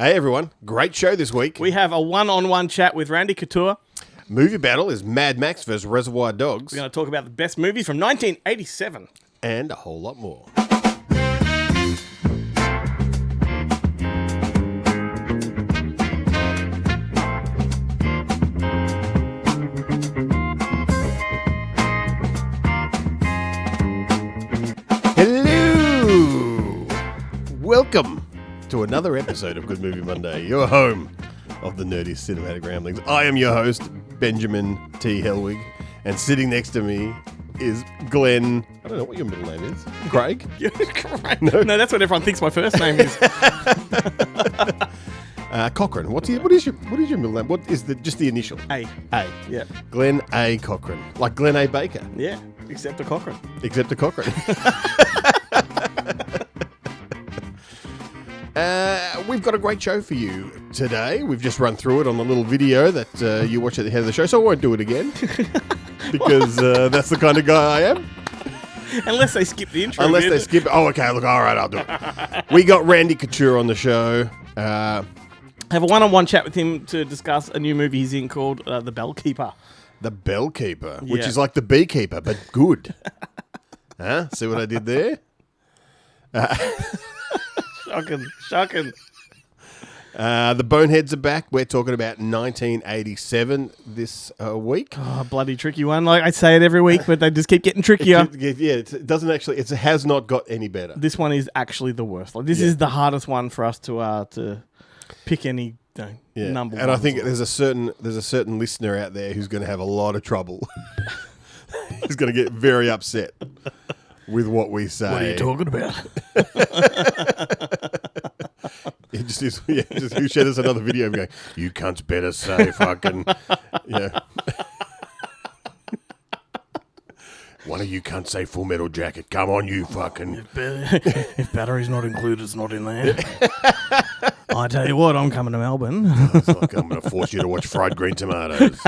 Hey everyone, great show this week. We have a one-on-one chat with Randy Couture. Movie battle is Mad Max vs. Reservoir Dogs. We're going to talk about the best movies from 1987. And a whole lot more. Hello! Welcome to another episode of Good Movie Monday, your home of the nerdiest cinematic ramblings. I am your host, Benjamin T. Helwig, and sitting next to me is Glenn. I don't know what your middle name is. Craig? Craig. No, that's what everyone thinks my first name is. Cochran. What is your middle name? What is just the initial? A. Yeah. Glenn A. Cochran. Like Glenn A. Baker. Yeah, except a Cochran. Except a Cochran. We've got a great show for you today. We've just run through it on the little video that you watch at the head of the show, so I won't do it again because that's the kind of guy I am. Unless they skip the intro. Unless they skip it. Oh, okay. Look, all right, I'll do it. We got Randy Couture on the show. Have a one-on-one chat with him to discuss a new movie he's in called The Bellkeeper. The Bellkeeper, which is like the beekeeper, but good. Huh? See what I did there? Shocking. The Boneheads are back. We're talking about 1987 this week. Oh, bloody tricky one. Like I say it every week, but they just keep getting trickier. It doesn't actually. It has not got any better. This one is actually the worst. Like this is the hardest one for us to pick any number. And I think there's a certain listener out there who's going to have a lot of trouble. He's going to get very upset with what we say. What are you talking about? He just is. Yeah, he shared us another video of going, "You cunts better say fucking yeah." One of you cunts say Full Metal Jacket. Come on, you fucking. If battery's not included, it's not in there. I tell you what, I'm coming to Melbourne. It's like I'm going to force you to watch Fried Green Tomatoes.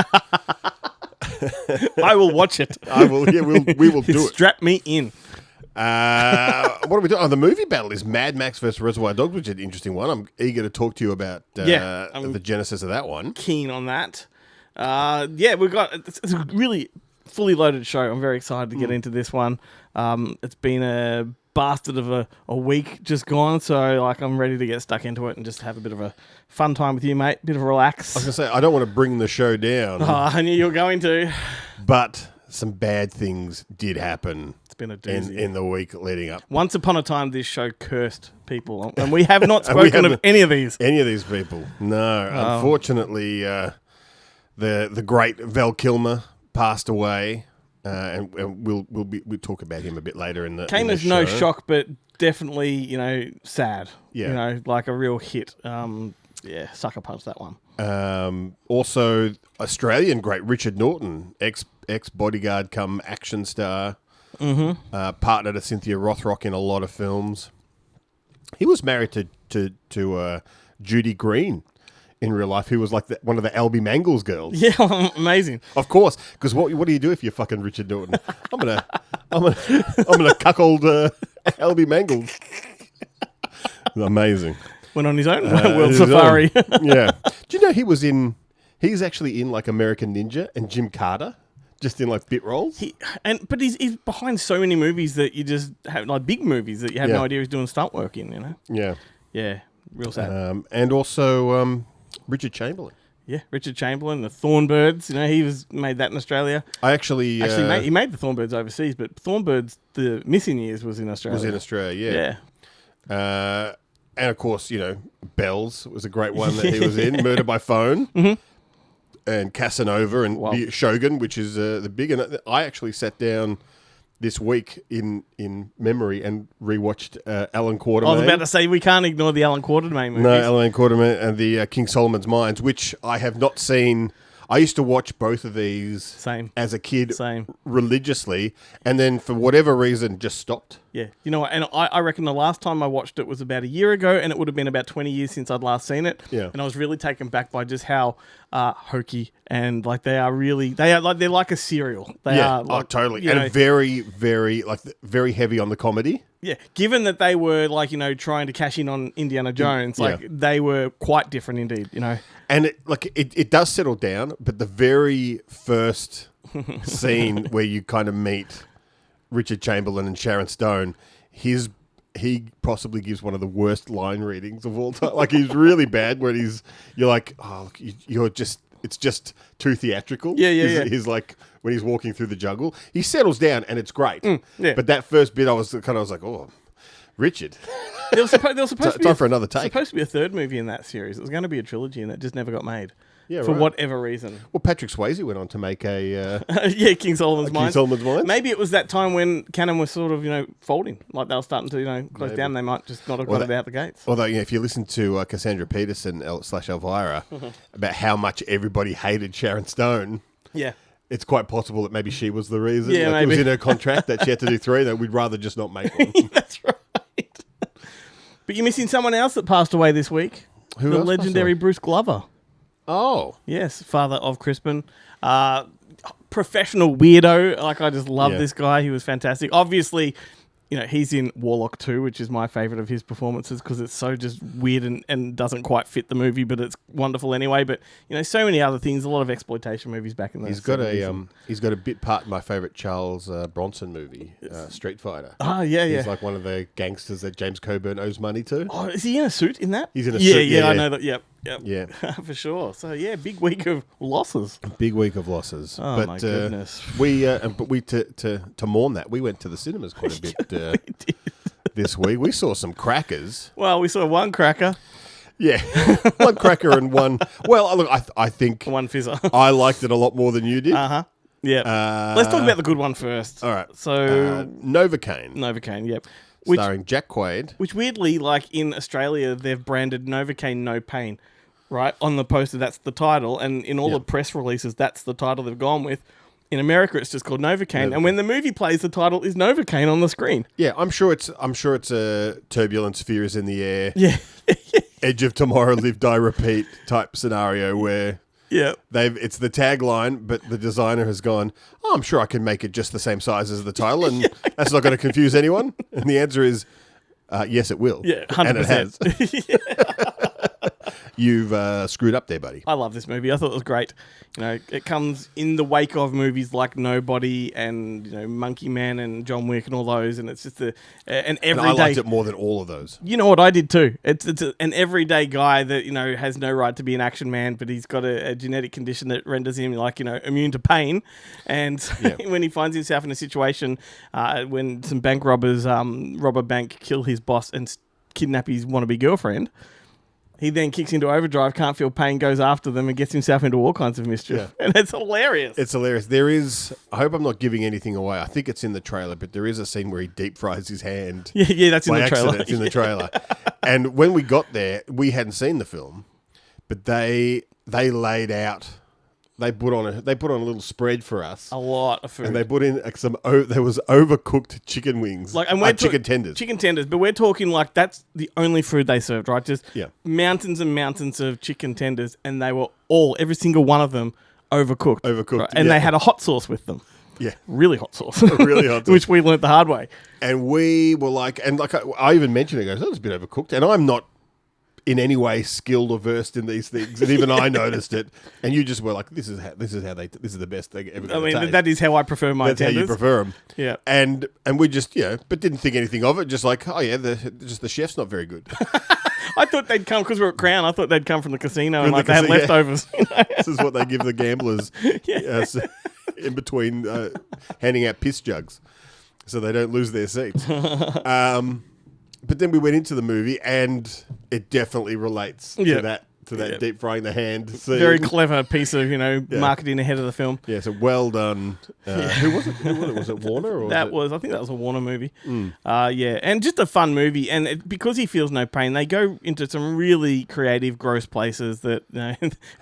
I will watch it. I will. Yeah, we will do it. Strap me in. What are we doing? Oh, the movie battle is Mad Max vs. Reservoir Dogs, which is an interesting one. I'm eager to talk to you about the genesis of that one. Keen on that. We've got it's a really fully loaded show. I'm very excited to get into this one. It's been a bastard of a week just gone, so like I'm ready to get stuck into it and just have a bit of a fun time with you, mate. Bit of a relax. I was going to say, I don't want to bring the show down. Oh, I knew you were going to. But some bad things did happen. It's been a doozy. In the week leading up. Once upon a time, this show cursed people, and we have not spoken of any of these. Any of these people. No. Unfortunately, the great Val Kilmer passed away. And we'll talk about him a bit later in the came as no shock, but definitely sad. Yeah, like a real hit. Sucker punch that one. Also, Australian great Richard Norton, ex bodyguard come action star, partner to Cynthia Rothrock in a lot of films. He was married to Judy Green. In real life, who was like one of the Albie Mangles girls. Yeah, amazing. Of course, because what do you do if you're fucking Richard Norton? I'm gonna cuckold Albie Mangles. Amazing. Went on his own world safari. Yeah. Do you know he's actually in like American Ninja and Jim Carter, just in like bit roles. But he's behind so many movies that you just have like big movies that you have no idea he's doing stunt work in. Yeah. Yeah. Real sad. And also. Richard Chamberlain. Yeah, Richard Chamberlain, the Thornbirds. He made that in Australia. He made the Thornbirds overseas, but Thornbirds, the missing years was in Australia. Yeah. And of course, Bells was a great one that he was in. Murder by Phone. Mm-hmm. And Casanova and Shogun, which is the big. And I actually sat down this week in memory and rewatched Alan Quatermain. I was about to say, we can't ignore the Alan Quatermain movies. No, Alan Quatermain and the King Solomon's Mines, which I have not seen. I used to watch both of these as a kid religiously, and then for whatever reason just stopped. Yeah. You know what? And I reckon the last time I watched it was about a year ago, and it would have been about 20 years since I'd last seen it. Yeah. And I was really taken back by just how hokey and like they're like a serial. They are like, totally. And very, very, very heavy on the comedy. Yeah, given that they were like, trying to cash in on Indiana Jones, like they were quite different indeed, And it does settle down, but the very first scene where you kind of meet Richard Chamberlain and Sharon Stone, he possibly gives one of the worst line readings of all time. Like he's really bad when you're like, oh, it's just too theatrical. Yeah. He's like when he's walking through the jungle, he settles down and it's great. Yeah. But that first bit, I was like, oh, Richard. There was supposed to be time for another take. Supposed to be a third movie in that series. It was going to be a trilogy, and it just never got made. Yeah, for right. whatever reason. Well, Patrick Swayze went on to make a King Solomon's Mines. King Solomon's Mines. Maybe it was that time when Canon was sort of folding, like they were starting to close down. They might just not have got it out the gates. Although if you listen to Cassandra Peterson / Elvira about how much everybody hated Sharon Stone, yeah. It's quite possible that maybe she was the reason. Yeah, maybe. It was in her contract that she had to do 3, that we'd rather just not make one. That's right. But you're missing someone else that passed away this week. Who the else legendary Bruce Glover. Oh. Yes, father of Crispin. Professional weirdo. Like, I just love this guy. He was fantastic. Obviously, he's in Warlock 2, which is my favourite of his performances because it's so just weird and doesn't quite fit the movie, but it's wonderful anyway. But, so many other things, a lot of exploitation movies back in the He's got a bit part in my favourite Charles Bronson movie, Street Fighter. Ah, yeah. He's like one of the gangsters that James Coburn owes money to. Oh, is he in a suit in that? He's in a suit, Yeah, I know that. Yep. Yeah. For sure. So, big week of losses. Big week of losses. Oh, but, my goodness. To mourn that, we went to the cinemas quite a bit this week. We saw some crackers. Well, we saw one cracker. Yeah, one cracker and one... Well, look, I think... One fizzer. I liked it a lot more than you did. Uh-huh. Yeah. Let's talk about the good one first. All right. So... Novocaine, yep. Starring Jack Quaid. Which weirdly, like in Australia, they've branded Novocaine No Pain, right? On the poster, that's the title. And in all the press releases, that's the title they've gone with. In America, it's just called Novocaine. And when the movie plays, the title is Novocaine on the screen. Yeah, I'm sure it's a turbulence, fear is in the air. Yeah. Edge of tomorrow, live, die, repeat type scenario where... Yeah, it's the tagline, but the designer has gone, oh, I'm sure I can make it just the same size as the title, and that's not going to confuse anyone. And the answer is, yes, it will. Yeah, 100%. And it has. You've screwed up there, buddy. I love this movie. I thought it was great. It comes in the wake of movies like Nobody and Monkey Man and John Wick and all those, and it's just an everyday. And I liked it more than all of those. You know what I did too? It's an everyday guy that has no right to be an action man, but he's got a genetic condition that renders him immune to pain. And when he finds himself in a situation when some bank robbers rob a bank, kill his boss, and kidnap his wannabe girlfriend. He then kicks into overdrive, can't feel pain, goes after them, and gets himself into all kinds of mischief. Yeah. And it's hilarious. It's hilarious. There is... I hope I'm not giving anything away. I think it's in the trailer, but there is a scene where he deep fries his hand. Yeah, that's in the trailer. It's in the trailer. And when we got there, we hadn't seen the film, but they laid out... They put on a little spread for us. A lot of food. And they put in there was overcooked chicken wings. Chicken tenders. Chicken tenders. But we're talking like that's the only food they served, right? Just mountains and mountains of chicken tenders. And they were every single one of them overcooked. Right? And they had a hot sauce with them. Yeah. Really hot sauce. Really hot sauce. Which we learnt the hard way. And we were I even mentioned it, I goes, it's a bit overcooked. And I'm not in any way skilled or versed in these things, and even I noticed it. And you just were like, "This is the best thing ever." I mean, that is how I prefer my tenders. That's how you prefer them. Yeah. And we just but didn't think anything of it. Just like, oh yeah, the chef's not very good. I thought they'd come because we're at Crown. I thought they'd come from the casino and they had leftovers. This is what they give the gamblers in between handing out piss jugs, so they don't lose their seats. But then we went into the movie, and it definitely relates to that deep frying the hand scene. Very clever piece of marketing ahead of the film. Yeah, so well done. Who was it? Was it Warner? Or I think that was a Warner movie. And just a fun movie. And because he feels no pain, they go into some really creative, gross places that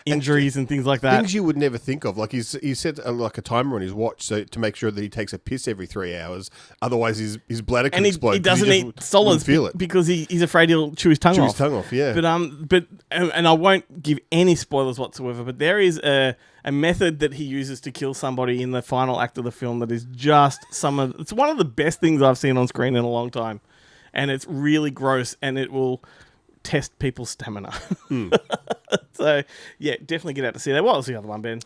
injuries and things like that. Things you would never think of. Like he set a timer on his watch so to make sure that he takes a piss every 3 hours. Otherwise, his bladder can explode. He doesn't eat solids because he's afraid he'll chew his tongue off. Yeah. But I won't give any spoilers whatsoever, but there is a method that he uses to kill somebody in the final act of the film that is just it's one of the best things I've seen on screen in a long time. and it's really gross, and it will test people's stamina. So, yeah, definitely get out to see that. What was the other one, Ben?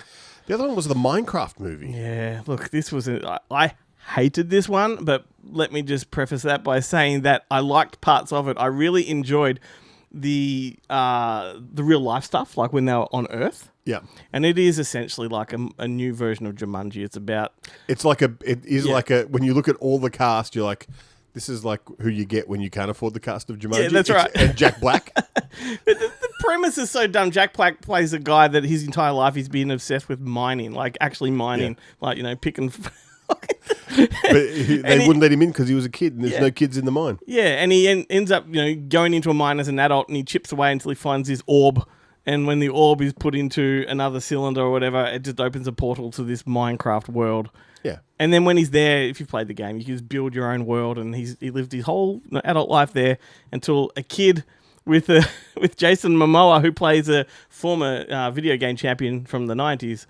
The other one was the Minecraft movie. Yeah, look, this was... I hated this one, but let me just preface that by saying that I liked parts of it. I really enjoyed the real life stuff, like when they were on Earth. Yeah. And it is essentially like a new version of Jumanji. It's about... like when you look at all the cast, you're like... This is like who you get when you can't afford the cast of Jumanji. Yeah, that's right. And Jack Black. But the premise is so dumb. Jack Black plays a guy that his entire life he's been obsessed with mining, like actually mining, like, picking... But they wouldn't let him in because he was a kid and there's no kids in the mine. Yeah, and he ends up, going into a mine as an adult, and he chips away until he finds his orb. And when the orb is put into another cylinder or whatever, it just opens a portal to this Minecraft world. Yeah. And then when he's there, if you've played the game, you can just build your own world, and he lived his whole adult life there until a kid with Jason Momoa, who plays a former video game champion from the 90s.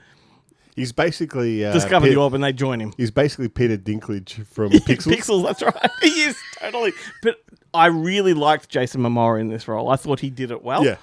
He's basically... discover the orb and they join him. He's basically Peter Dinklage from Pixels. Pixels, that's right. He is, totally. But I really liked Jason Momoa in this role. I thought he did it well. Yeah.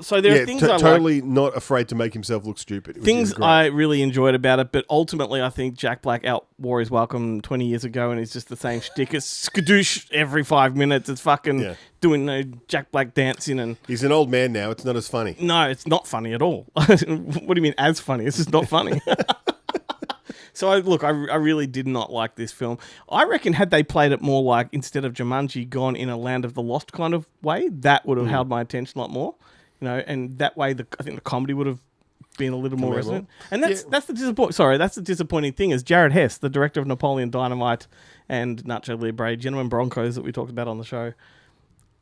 So there are things I totally not afraid to make himself look stupid. Things I really enjoyed about it, but ultimately I think Jack Black outwore his welcome 20 years ago, and he's just the same shtick. It's skadoosh every 5 minutes. It's fucking doing Jack Black dancing, and he's an old man now. It's not as funny. No, it's not funny at all. What do you mean as funny? It's just not funny. So I really did not like this film. I reckon had they played it more like, instead of Jumanji, gone in a Land of the Lost kind of way, that would have held my attention a lot more. And that way, I think the comedy would have been a little more resonant. And that's the disappointing thing is Jared Hess, the director of Napoleon Dynamite and Nacho Libre, Gentlemen Broncos that we talked about on the show.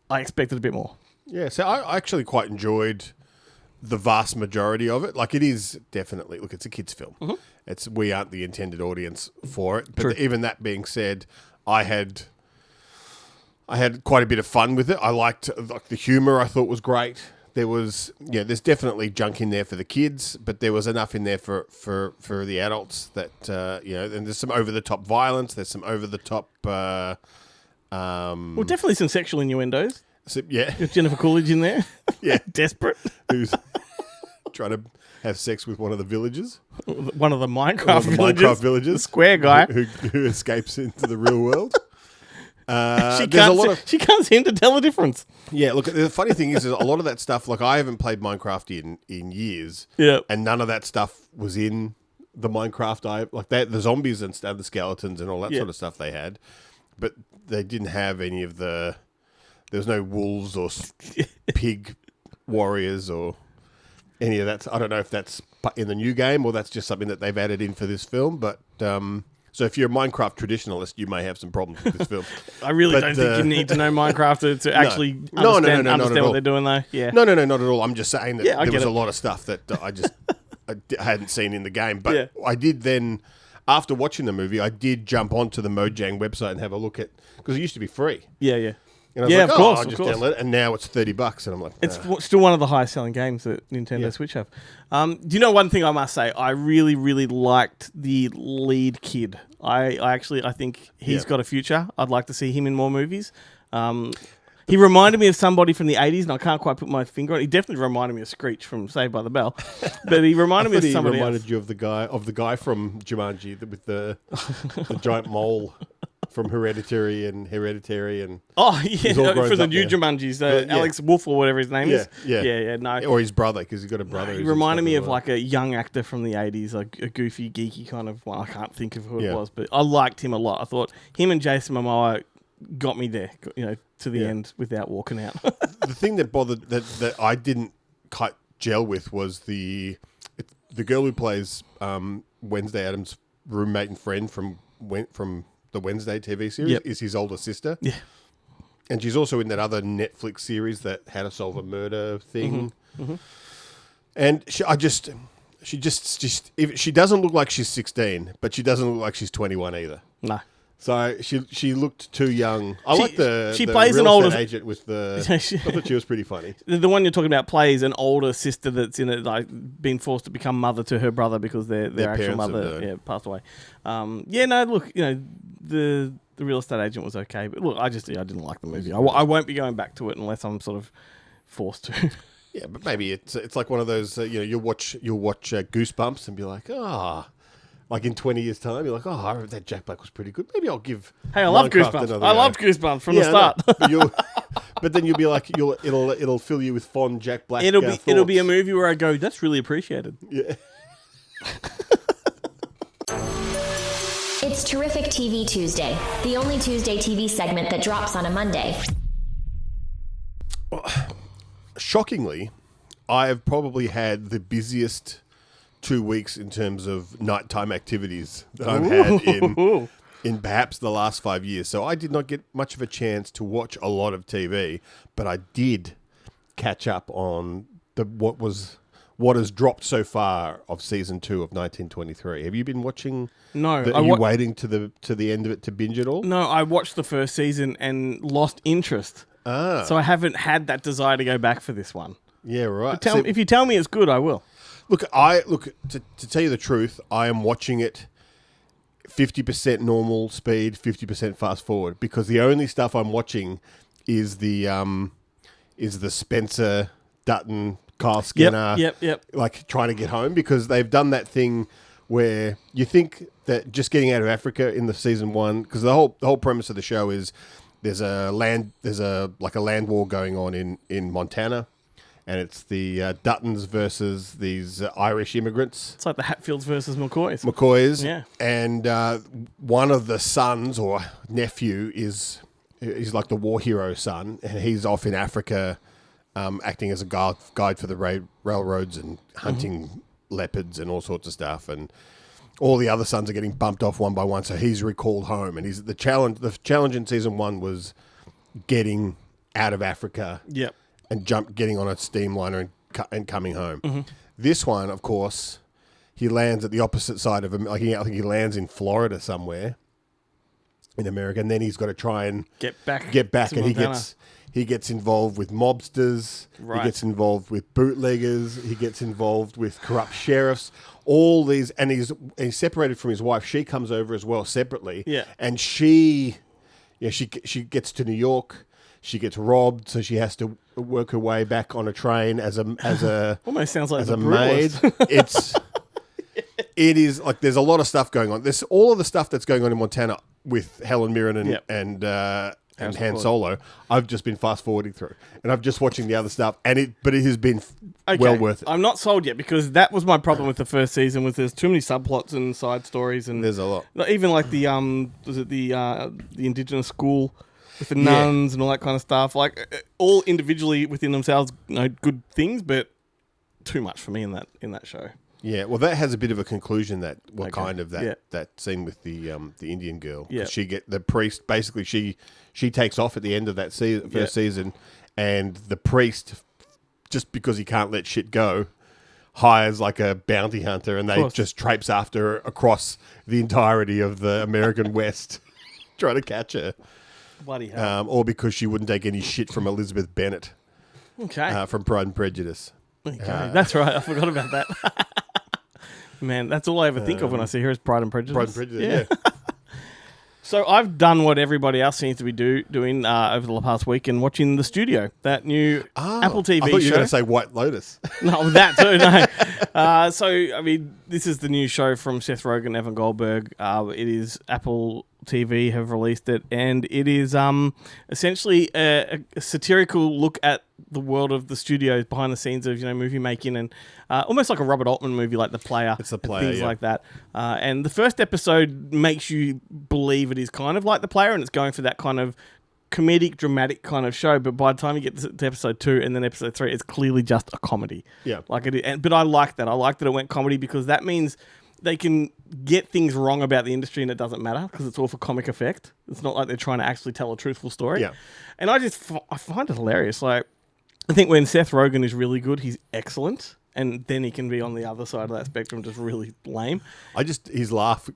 I expected a bit more. Yeah, so I actually quite enjoyed the vast majority of it. Like, it is definitely, look, it's a kids' film. Mm-hmm. We aren't the intended audience for it. But even that being said, I had quite a bit of fun with it. I liked the humor. I thought was great. There was, there's definitely junk in there for the kids, but there was enough in there for the adults that, and there's some over-the-top violence. There's some over-the-top... well, definitely some sexual innuendos. With Jennifer Coolidge in there. Yeah. Desperate. Who's trying to have sex with one of the villagers. One of the Minecraft villagers. The square guy. Who escapes into the real world. She can't seem to tell the difference. Yeah, look, the funny thing is a lot of that stuff, like, I haven't played Minecraft in years. Yeah. And none of that stuff was in the Minecraft. The zombies and stuff, the skeletons and all that sort of stuff they had. But they didn't have any of the... There was no wolves or pig warriors or any of that. I don't know if that's in the new game or that's just something that they've added in for this film. But so if you're a Minecraft traditionalist, you may have some problems with this film. I really don't think you need to know Minecraft to actually understand what they're doing, though. Yeah. No, not at all. I'm just saying that there was a lot of stuff that I hadn't seen in the game. But I did then, after watching the movie, I did jump onto the Mojang website and have a look at, because it used to be free. Yeah, yeah. And I was like, of course, I'll just download it. And now it's $30. And I'm like, it's still one of the highest selling games that Nintendo Switch have. Do you know one thing I must say? I really, really liked the lead kid. I think he's got a future. I'd like to see him in more movies. He reminded me of somebody from the 80s, and I can't quite put my finger on it. He definitely reminded me of Screech from Saved by the Bell. But he reminded me of somebody else. He reminded you of the guy from Jumanji with the giant mole. From Hereditary and for the new Jumanjis, Alex Wolff or whatever his name is. No, or his brother, because he's got a brother. He reminded me of like a young actor from the 80s, like a goofy, geeky kind of one. I can't think of who it was, but I liked him a lot. I thought him and Jason Momoa got me there, to the end without walking out. The thing that bothered that I didn't quite gel with was the girl who plays Wednesday Addams' roommate and friend from the Wednesday TV series is his older sister. Yeah. And she's also in that other Netflix series that How to Solve a Murder thing. Mm-hmm. Mm-hmm. And she doesn't look like she's 16, but she doesn't look like she's 21 either. No. So she looked too young. She plays real an older agent with the. I thought she was pretty funny. The one you're talking about plays an older sister that's in it, like being forced to become mother to her brother because their actual mother passed away. Look, the The Real Estate Agent was okay, but look, I didn't like the movie. I won't be going back to it unless I'm sort of forced to. Yeah, but maybe it's like one of those. You'll watch Goosebumps and be like, like in 20 years' time, you're like, I remember that Jack Black was pretty good. Maybe I'll give. Hey, I love Goosebumps. I loved Goosebumps from the start. But then you'll be like, it'll fill you with fond Jack Black. It'll be a movie where I go, that's really appreciated. Yeah. It's Terrific TV Tuesday, the only Tuesday TV segment that drops on a Monday. Shockingly, I have probably had the busiest 2 weeks in terms of nighttime activities that I've had in perhaps the last 5 years. So I did not get much of a chance to watch a lot of TV, but I did catch up on what has dropped so far of season 2 of 1923. Have you been watching? No. Are you waiting to the end of it to binge it all? No, I watched the first season and lost interest. So I haven't had that desire to go back for this one. Yeah, right. If you tell me it's good, I will. Look, to tell you the truth, I am watching it 50% normal speed, 50% fast forward, because the only stuff I'm watching is the Spencer Dutton Kyle Skinner, Yep. like trying to get home, because they've done that thing where you think that just getting out of Africa in the season 1, because the whole premise of the show is there's a land war going on in Montana, and it's the Duttons versus these Irish immigrants. It's like the Hatfields versus McCoys. Yeah. And one of the sons or nephew is like the war hero son, and he's off in Africa acting as a guide for the railroads and hunting leopards and all sorts of stuff. And all the other sons are getting bumped off one by one, so he's recalled home. And the challenge in season 1 was getting out of Africa. Yep. And getting on a steamliner and coming home. This one, of course, he lands at the opposite side of him. I think he lands in Florida somewhere in America, and then he's got to try and get back, and he gets involved with mobsters. Right. He gets involved with bootleggers. He gets involved with corrupt sheriffs. All these, and he's separated from his wife. She comes over as well separately. Yeah, and she gets to New York. She gets robbed, so she has to work her way back on a train as a almost sounds like as a maid. It is like there's a lot of stuff going on. There's all of the stuff that's going on in Montana with Helen Mirren and Han Solo. I've just been fast forwarding through, and I'm just watching the other stuff, but it has been well worth it. I'm not sold yet, because that was my problem with the first season. Was there's too many subplots and side stories, and there's a lot. Even like the Indigenous school with the nuns and all that kind of stuff. Like all individually within themselves, good things, but too much for me in that show. Yeah, well, that has a bit of a conclusion that scene with the Indian girl. Yeah, the priest basically she takes off at the end of that first season, and the priest, just because he can't let shit go, hires like a bounty hunter, and they just traipse after her across the entirety of the American West, trying to catch her. Bloody hell. Or because she wouldn't take any shit from Elizabeth Bennet. Okay. From Pride and Prejudice. Okay, that's right. I forgot about that. Man, that's all I ever think of when I see her is Pride and Prejudice. Pride and Prejudice, yeah. So I've done what everybody else seems to be doing over the past week and watching The Studio, that new Apple TV show. I thought you were going to say White Lotus. No, that too, no. So, I mean, this is the new show from Seth Rogen, Evan Goldberg. It is Apple TV have released it, and it is essentially a satirical look at the world of the studios, behind the scenes of movie making, and almost like a Robert Altman movie, like The Player. It's The Player, things like that. And the first episode makes you believe it is kind of like The Player, and it's going for that kind of comedic, dramatic kind of show. But by the time you get to episode 2 and then episode 3, it's clearly just a comedy. Yeah, like it is. But I like that. I like that it went comedy, because that means they can get things wrong about the industry and it doesn't matter, because it's all for comic effect. It's not like they're trying to actually tell a truthful story. Yeah. And I find it hilarious. Like, I think when Seth Rogen is really good, he's excellent. And then he can be on the other side of that spectrum, just really lame. His laugh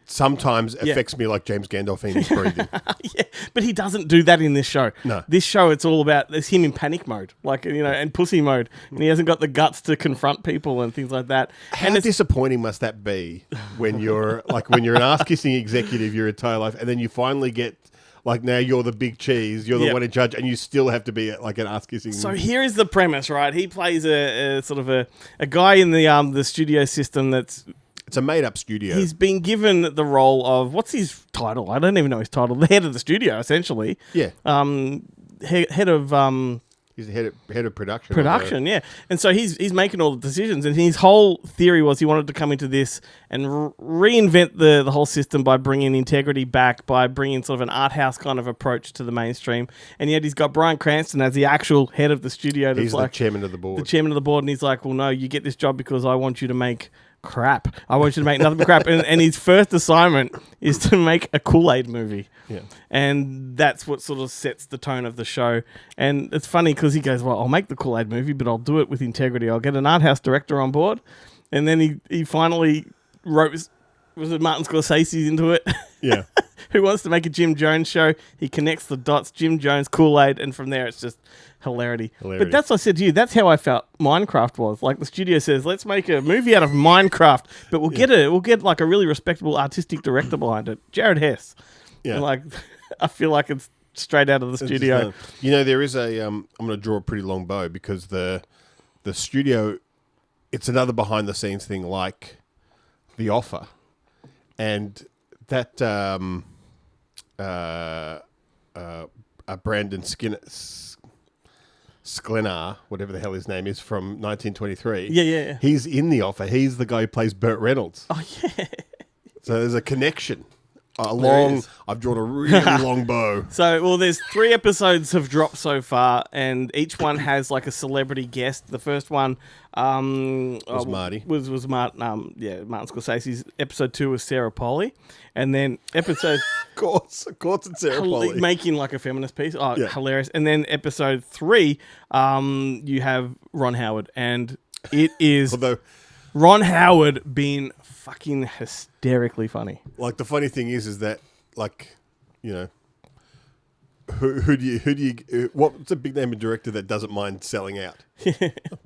sometimes affects me like James Gandolfini's breathing. Yeah, but he doesn't do that in this show. No. This show, it's all about, it's him in panic mode, like, and pussy mode, and he hasn't got the guts to confront people and things like that. How disappointing must that be when you're an ass-kissing executive your entire life, and then you finally get, like, now you're the big cheese, you're the one in charge, and you still have to be like an ass-kissing. So here is the premise, right? He plays a sort of a guy in the studio system that's... It's a made-up studio. He's been given the role of... What's his title? I don't even know his title. The head of the studio, essentially. Yeah. Head of... He's the head of production. Production, yeah. And so he's making all the decisions, and his whole theory was he wanted to come into this and reinvent the whole system by bringing integrity back, by bringing sort of an art house kind of approach to the mainstream. And yet he's got Bryan Cranston as the actual head of the studio. He's the chairman of the board. The chairman of the board, and he's like, well, no, you get this job because I want you to make... crap. I want you to make nothing but crap. And his first assignment is to make a Kool-Aid movie. Yeah. And that's what sort of sets the tone of the show. And it's funny because he goes, well, I'll make the Kool-Aid movie, but I'll do it with integrity. I'll get an art house director on board. And then he finally wrote, was it Martin Scorsese into it? Yeah. Who wants to make a Jim Jones show? He connects the dots, Jim Jones, Kool-Aid, and from there it's just hilarity. But that's what I said to you. That's how I felt Minecraft was. Like the studio says, let's make a movie out of Minecraft, but we'll get like a really respectable artistic director behind it. Jared Hess. Yeah. And like, I feel like it's straight out of the studio. There is a. I'm going to draw a pretty long bow because the studio, it's another behind the scenes thing like The Offer, and that Brandon Sklenar, whatever the hell his name is, from 1923. Yeah. He's in The Offer. He's the guy who plays Burt Reynolds. Oh, yeah. So there's a connection. I've drawn a really long bow. So, there's 3 episodes have dropped so far, and each one has like a celebrity guest. The first one was Marty. Was Martin? Martin Scorsese's. Episode 2 was Sarah Polley, and then episode of course, it's Sarah Polley making like a feminist piece. Oh, yeah. Hilarious! And then episode 3, you have Ron Howard, and it is Ron Howard being fucking hysterically funny. Like the funny thing is that like, who do you what's a big name director that doesn't mind selling out?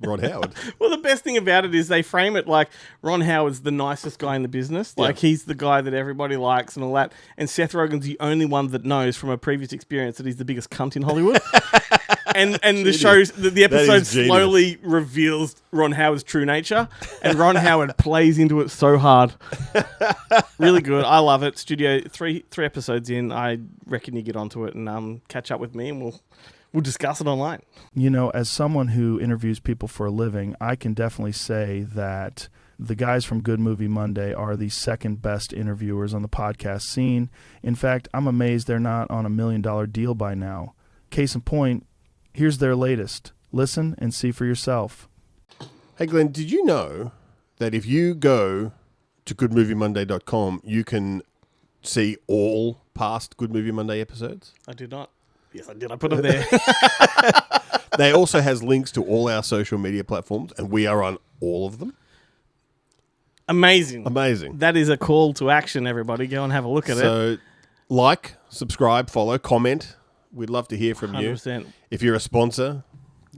Ron Howard. Well, the best thing about it is they frame it like Ron Howard's the nicest guy in the business. Like he's the guy that everybody likes and all that. And Seth Rogen's the only one that knows from a previous experience that he's the biggest cunt in Hollywood. And the episode slowly reveals Ron Howard's true nature, and Ron Howard plays into it so hard. Really good. I love it. Studio 3 episodes in. I reckon you get onto it and catch up with me, and we'll discuss it online. As someone who interviews people for a living, I can definitely say that the guys from Good Movie Monday are the second best interviewers on the podcast scene. In fact, I'm amazed they're not on $1 million deal by now. Case in point, here's their latest. Listen and see for yourself. Hey, Glenn, did you know that if you go to goodmoviemonday.com, you can see all past Good Movie Monday episodes? I did not. Yes, I did. I put them there. They also has links to all our social media platforms, and we are on all of them. Amazing. That is a call to action, everybody. Go and have a look at it. So, like, subscribe, follow, comment. We'd love to hear from 100%. you. If you're a sponsor...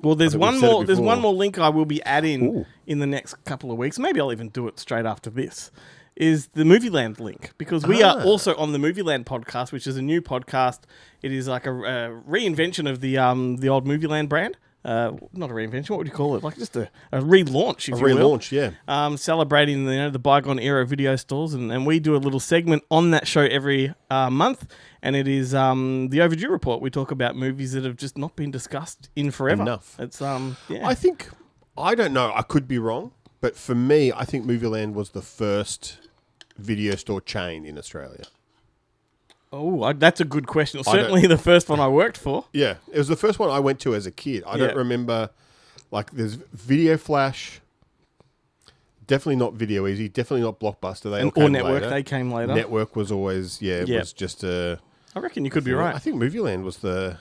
Well, there's one more. There's one more link I will be adding in the next couple of weeks. Maybe I'll even do it straight after this. Is the Movieland link, because we are also on the Movieland podcast, which is a new podcast. It is like a reinvention of the old Movieland brand. Not a reinvention. What would you call it? Like just a relaunch, if you will. Yeah. Celebrating the bygone era of video stores, and we do a little segment on that show every month, and it is the Overdue Report. We talk about movies that have just not been discussed in forever. Enough. It's I don't know. I could be wrong, but for me, I think Movieland was the first video store chain in Australia. Oh, that's a good question. Certainly the first one I worked for. Yeah, it was the first one I went to as a kid. I don't remember, like, there's Video Flash, definitely not Video Easy, definitely not Blockbuster. Or Network, they came later. Network was always, it was just a... I reckon you could be right. I think Movieland was the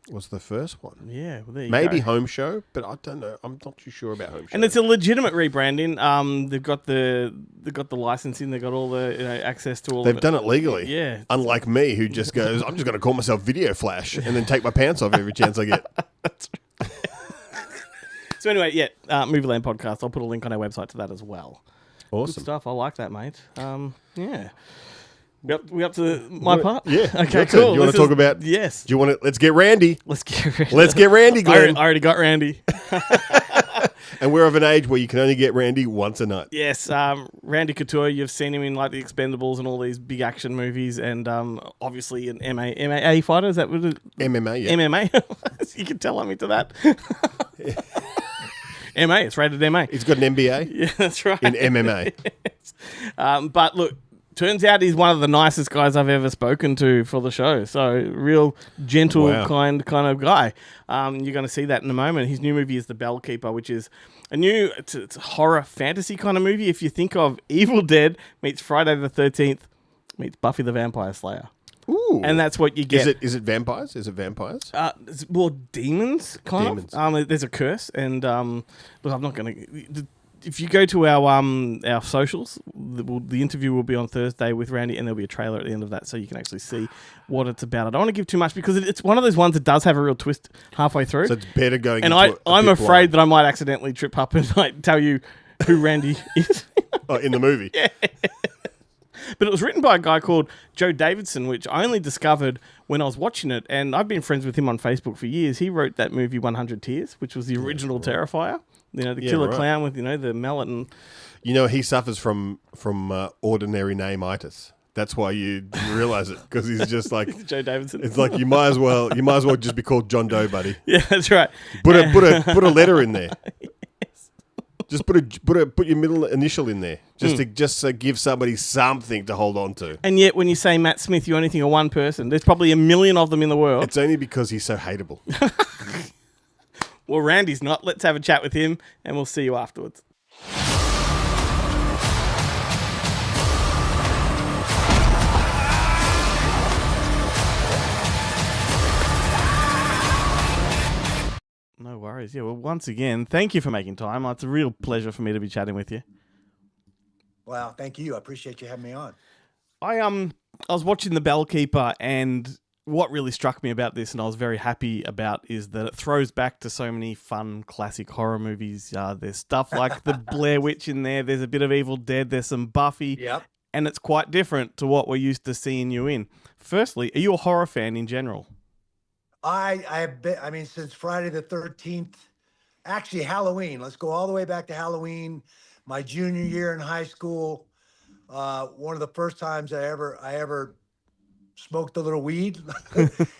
Was the first one. Yeah, well, there you Maybe go. Home Show, but I don't know. I'm not too sure about Home Show. And it's a legitimate rebranding. They've got the licensing. They've got all the access to all. They've of it. done it legally. Yeah. Unlike me, who just goes, I'm just going to call myself Video Flash and then take my pants off every chance I get. So anyway, Movie Land Podcast. I'll put a link on our website to that as well. Awesome. Good stuff. I like that, mate. Yeah. We up to my part? Yeah. Okay, your turn. cool. You want to talk about? Yes. Do you want to? Let's get Randy. Let's get Randy. Let's get Randy, Glenn. I already got Randy. And we're of an age where you can only get Randy once a night. Yes, Randy Couture. You've seen him in like the Expendables and all these big action movies, and obviously an MMA fighter. Is that what it? MMA, yeah. MMA. You can tell I'm into that. MA. It's rated MA. He's got an MBA. Yeah, that's right. In MMA. Yes. But look. Turns out he's one of the nicest guys I've ever spoken to for the show. So real gentle, kind of guy. You're going to see that in a moment. His new movie is The Bell Keeper, which is it's a horror fantasy kind of movie. If you think of Evil Dead meets Friday the 13th meets Buffy the Vampire Slayer. Ooh. And that's what you get. Is it vampires? Is it vampires? It's more demons, kind Demons. of. There's a curse. And look, I'm not going to... If you go to our socials, the interview will be on Thursday with Randy, and there'll be a trailer at the end of that, so you can actually see what it's about. I don't want to give too much because it's one of those ones that does have a real twist halfway through. So it's better going. And I'm afraid that I might accidentally trip up and like tell you who Randy is. Oh, in the movie. Yeah. But it was written by a guy called Joe Davidson, which I only discovered when I was watching it, and I've been friends with him on Facebook for years. He wrote that movie 100 Tears, which was the original Terrifier. You know, the killer clown with, the mallet and... You know, he suffers from ordinary name-itis. That's why you realise it, because he's just like... Joe Davidson. It's like you might as well just be called John Doe, buddy. Yeah, that's right. Put a letter in there. Yes. Just put your middle initial in there, just to give somebody something to hold on to. And yet, when you say Matt Smith, you only think of one person. There's probably a million of them in the world. It's only because he's so hateable. Well, Randy's not. Let's have a chat with him, and we'll see you afterwards. No worries. Yeah, well, once again, thank you for making time. It's a real pleasure for me to be chatting with you. Wow, thank you. I appreciate you having me on. I was watching The Bell Keeper, and what really struck me about this, and I was very happy about, is that it throws back to so many fun classic horror movies. There's stuff like the Blair Witch in there. There's a bit of Evil Dead. There's some Buffy. Yep. And it's quite different to what we're used to seeing you in. Firstly, are you a horror fan in general? I mean, since Friday the 13th, actually Halloween. Let's go all the way back to Halloween. My junior year in high school, one of the first times I ever smoked a little weed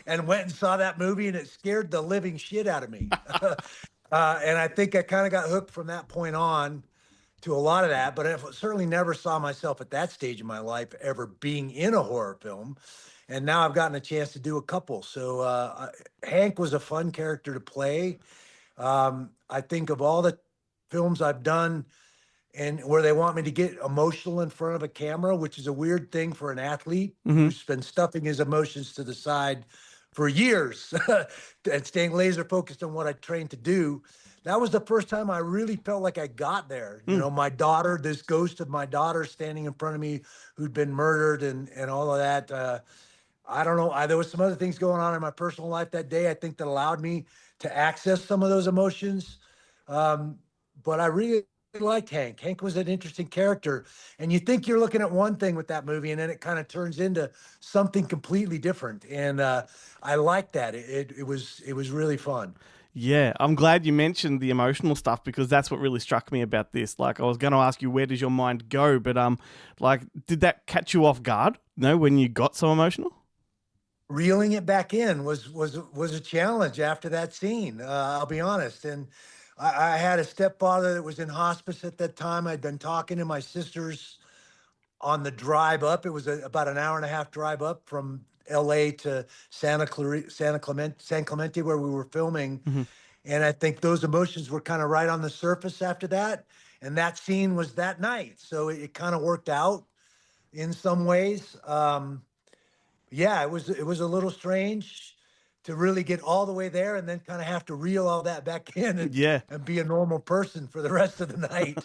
and went and saw that movie, and it scared the living shit out of me. And I think I kind of got hooked from that point on to a lot of that, but I certainly never saw myself at that stage in my life ever being in a horror film. And now I've gotten a chance to do a couple. So Hank was a fun character to play. I think of all the films I've done and where they want me to get emotional in front of a camera, which is a weird thing for an athlete who's been stuffing his emotions to the side for years and staying laser focused on what I trained to do. That was the first time I really felt like I got there. You know, my daughter, this ghost of my daughter standing in front of me who'd been murdered and all of that. I don't know. There was some other things going on in my personal life that day, I think, that allowed me to access some of those emotions. But I really liked Hank. Hank was an interesting character. And you think you're looking at one thing with that movie, and then it kind of turns into something completely different. And I liked that. It was really fun. Yeah, I'm glad you mentioned the emotional stuff, because that's what really struck me about this. Like, I was going to ask you, where does your mind go? But like, did that catch you off guard? No, when you got so emotional? Reeling it back in was a challenge after that scene. I'll be honest. And I had a stepfather that was in hospice at that time. I'd been talking to my sisters on the drive up. It was about an hour and a half drive up from LA to San Clemente, where we were filming. And I think those emotions were kind of right on the surface after that. And that scene was that night. So it kind of worked out in some ways. Yeah, it was a little strange to really get all the way there and then kind of have to reel all that back in and be a normal person for the rest of the night.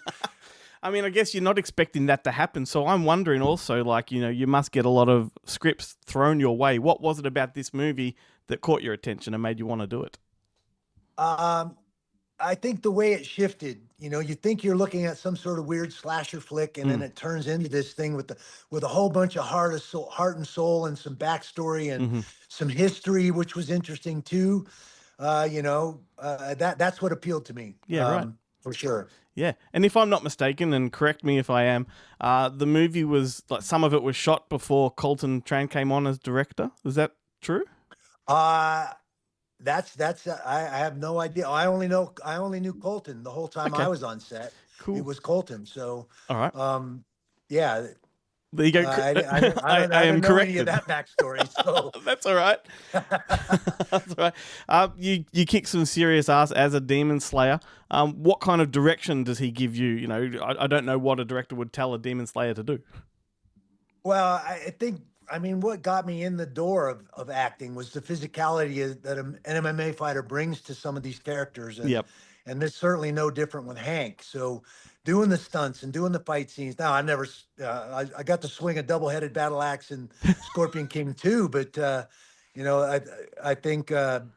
I mean, I guess you're not expecting that to happen. So I'm wondering also, like, you must get a lot of scripts thrown your way. What was it about this movie that caught your attention and made you want to do it? I think the way it shifted, you think you're looking at some sort of weird slasher flick, and then it turns into this thing with a whole bunch of heart and soul and some backstory and some history, which was interesting too. That's what appealed to me. Yeah, right. For sure. Yeah, and if I'm not mistaken, and correct me if I am, the movie was like some of it was shot before Colton Tran came on as director. Is that true? That's I have no idea. I only knew Colton the whole time I was on set. Cool. It was Colton. So all right. Yeah. There you go. I am correct. Any of that backstory. So that's all right. That's all right. You kick some serious ass as a demon slayer. What kind of direction does he give you? I don't know what a director would tell a demon slayer to do. Well, I think. What got me in the door of acting was the physicality that an MMA fighter brings to some of these characters. And it's certainly no different with Hank. So doing the stunts and doing the fight scenes. Now, I got to swing a double-headed battle axe in Scorpion King 2, but, I think that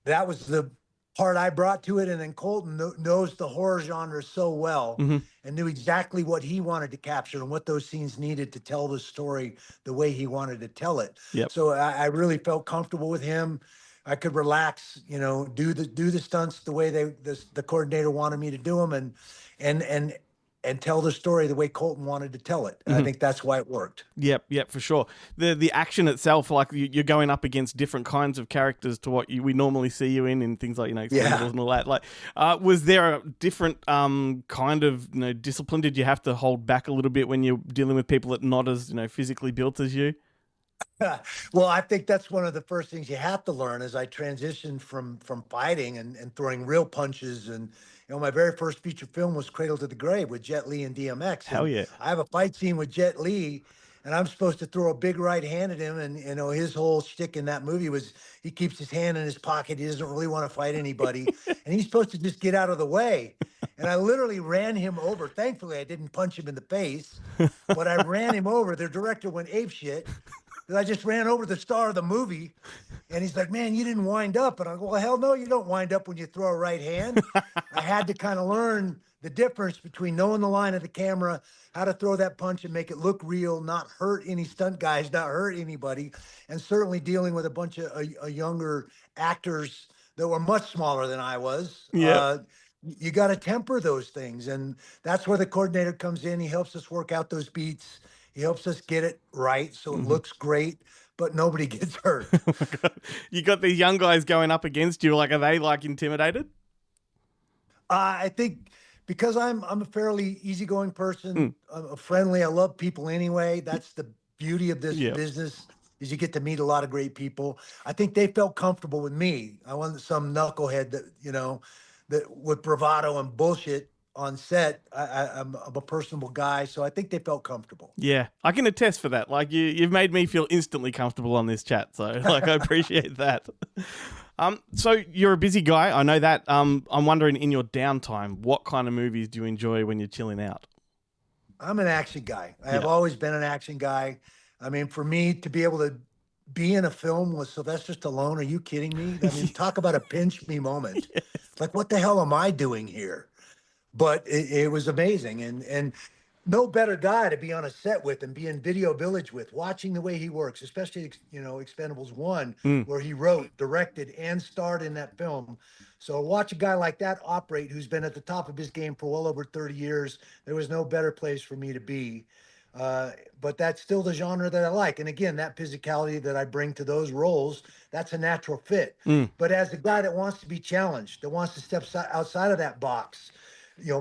was the part I brought to it. And then Colton knows the horror genre so well and knew exactly what he wanted to capture and what those scenes needed to tell the story the way he wanted to tell it. So I really felt comfortable with him. I could relax, do the stunts the way the coordinator wanted me to do them and tell the story the way Colton wanted to tell it. I think that's why it worked. Yep, for sure. The action itself, like you're going up against different kinds of characters to what we normally see you in things like, Expendables and all that. Like, was there a different kind of, discipline? Did you have to hold back a little bit when you're dealing with people that are not as, physically built as you? Well, I think that's one of the first things you have to learn as I transitioned from fighting and throwing real punches. And, my very first feature film was Cradle to the Grave with Jet Li and DMX. Hell yeah. I have a fight scene with Jet Li, and I'm supposed to throw a big right hand at him. And, his whole shtick in that movie was he keeps his hand in his pocket. He doesn't really want to fight anybody. And he's supposed to just get out of the way. And I literally ran him over. Thankfully, I didn't punch him in the face, but I ran him over. The director went apeshit. I just ran over the star of the movie, and he's like, "Man, you didn't wind up." And I go, "Well, hell no, you don't wind up when you throw a right hand." I had to kind of learn the difference between knowing the line of the camera, how to throw that punch and make it look real, not hurt any stunt guys, not hurt anybody, and certainly dealing with a bunch of younger actors that were much smaller than I was. You got to temper those things, and that's where the coordinator comes in. He helps us work out those beats. He helps us get it right so it looks great, but nobody gets hurt. You got these young guys going up against you. Like, are they intimidated? I think because I'm a fairly easygoing person, I'm friendly. I love people anyway. That's the beauty of this business is you get to meet a lot of great people. I think they felt comfortable with me. I wasn't some knucklehead that, that with bravado and bullshit on set. I'm a personable guy, so I think they felt comfortable. Yeah, I can attest for that. Like you've made me feel instantly comfortable on this chat, so I appreciate that. So you're a busy guy, I know that. I'm wondering in your downtime, what kind of movies do you enjoy when you're chilling out? I'm an action guy. I have always been an action guy. For me to be able to be in a film with Sylvester Stallone, are you kidding me? Talk about a pinch me moment. Yes. Like, what the hell am I doing here? But it was amazing. And no better guy to be on a set with and be in Video Village with, watching the way he works, especially, Expendables 1, where he wrote, directed, and starred in that film. So watch a guy like that operate, who's been at the top of his game for well over 30 years. There was no better place for me to be. But that's still the genre that I like. And again, that physicality that I bring to those roles, that's a natural fit. But as a guy that wants to be challenged, that wants to step outside of that box,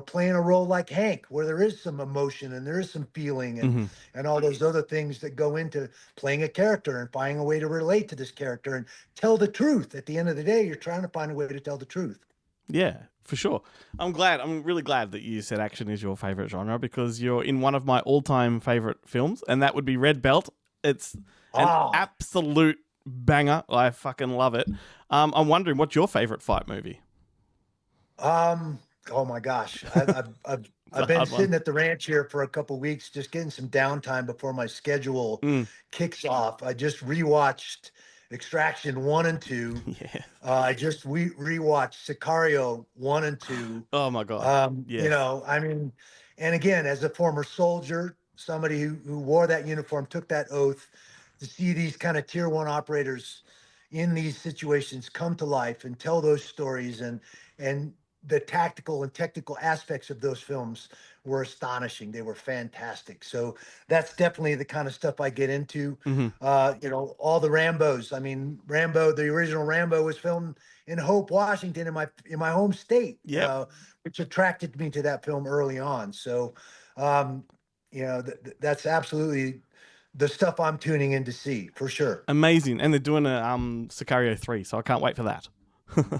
playing a role like Hank, where there is some emotion and there is some feeling and all those other things that go into playing a character and finding a way to relate to this character and tell the truth. At the end of the day, you're trying to find a way to tell the truth. Yeah, for sure. I'm really glad that you said action is your favorite genre, because you're in one of my all-time favorite films, and that would be Red Belt. It's an absolute banger. I fucking love it. I'm wondering, what's your favorite fight movie? Oh my gosh, I've been sitting at the ranch here for a couple weeks, just getting some downtime before my schedule kicks off. I just rewatched Extraction 1 and 2. Yeah. I just rewatched Sicario 1 and 2. Oh my God. Yes. You know, I mean, and again, as a former soldier, somebody who wore that uniform, took that oath, to see these kind of tier 1 operators in these situations come to life and tell those stories, and the tactical and technical aspects of those films were astonishing. They were fantastic. So that's definitely the kind of stuff I get into. You know, all the Rambos. I mean, Rambo, the original Rambo was filmed in Hope, Washington, in my home state, which attracted me to that film early on. So, you know, that's absolutely the stuff I'm tuning in to see, for sure. Amazing. And they're doing a Sicario 3, so I can't wait for that.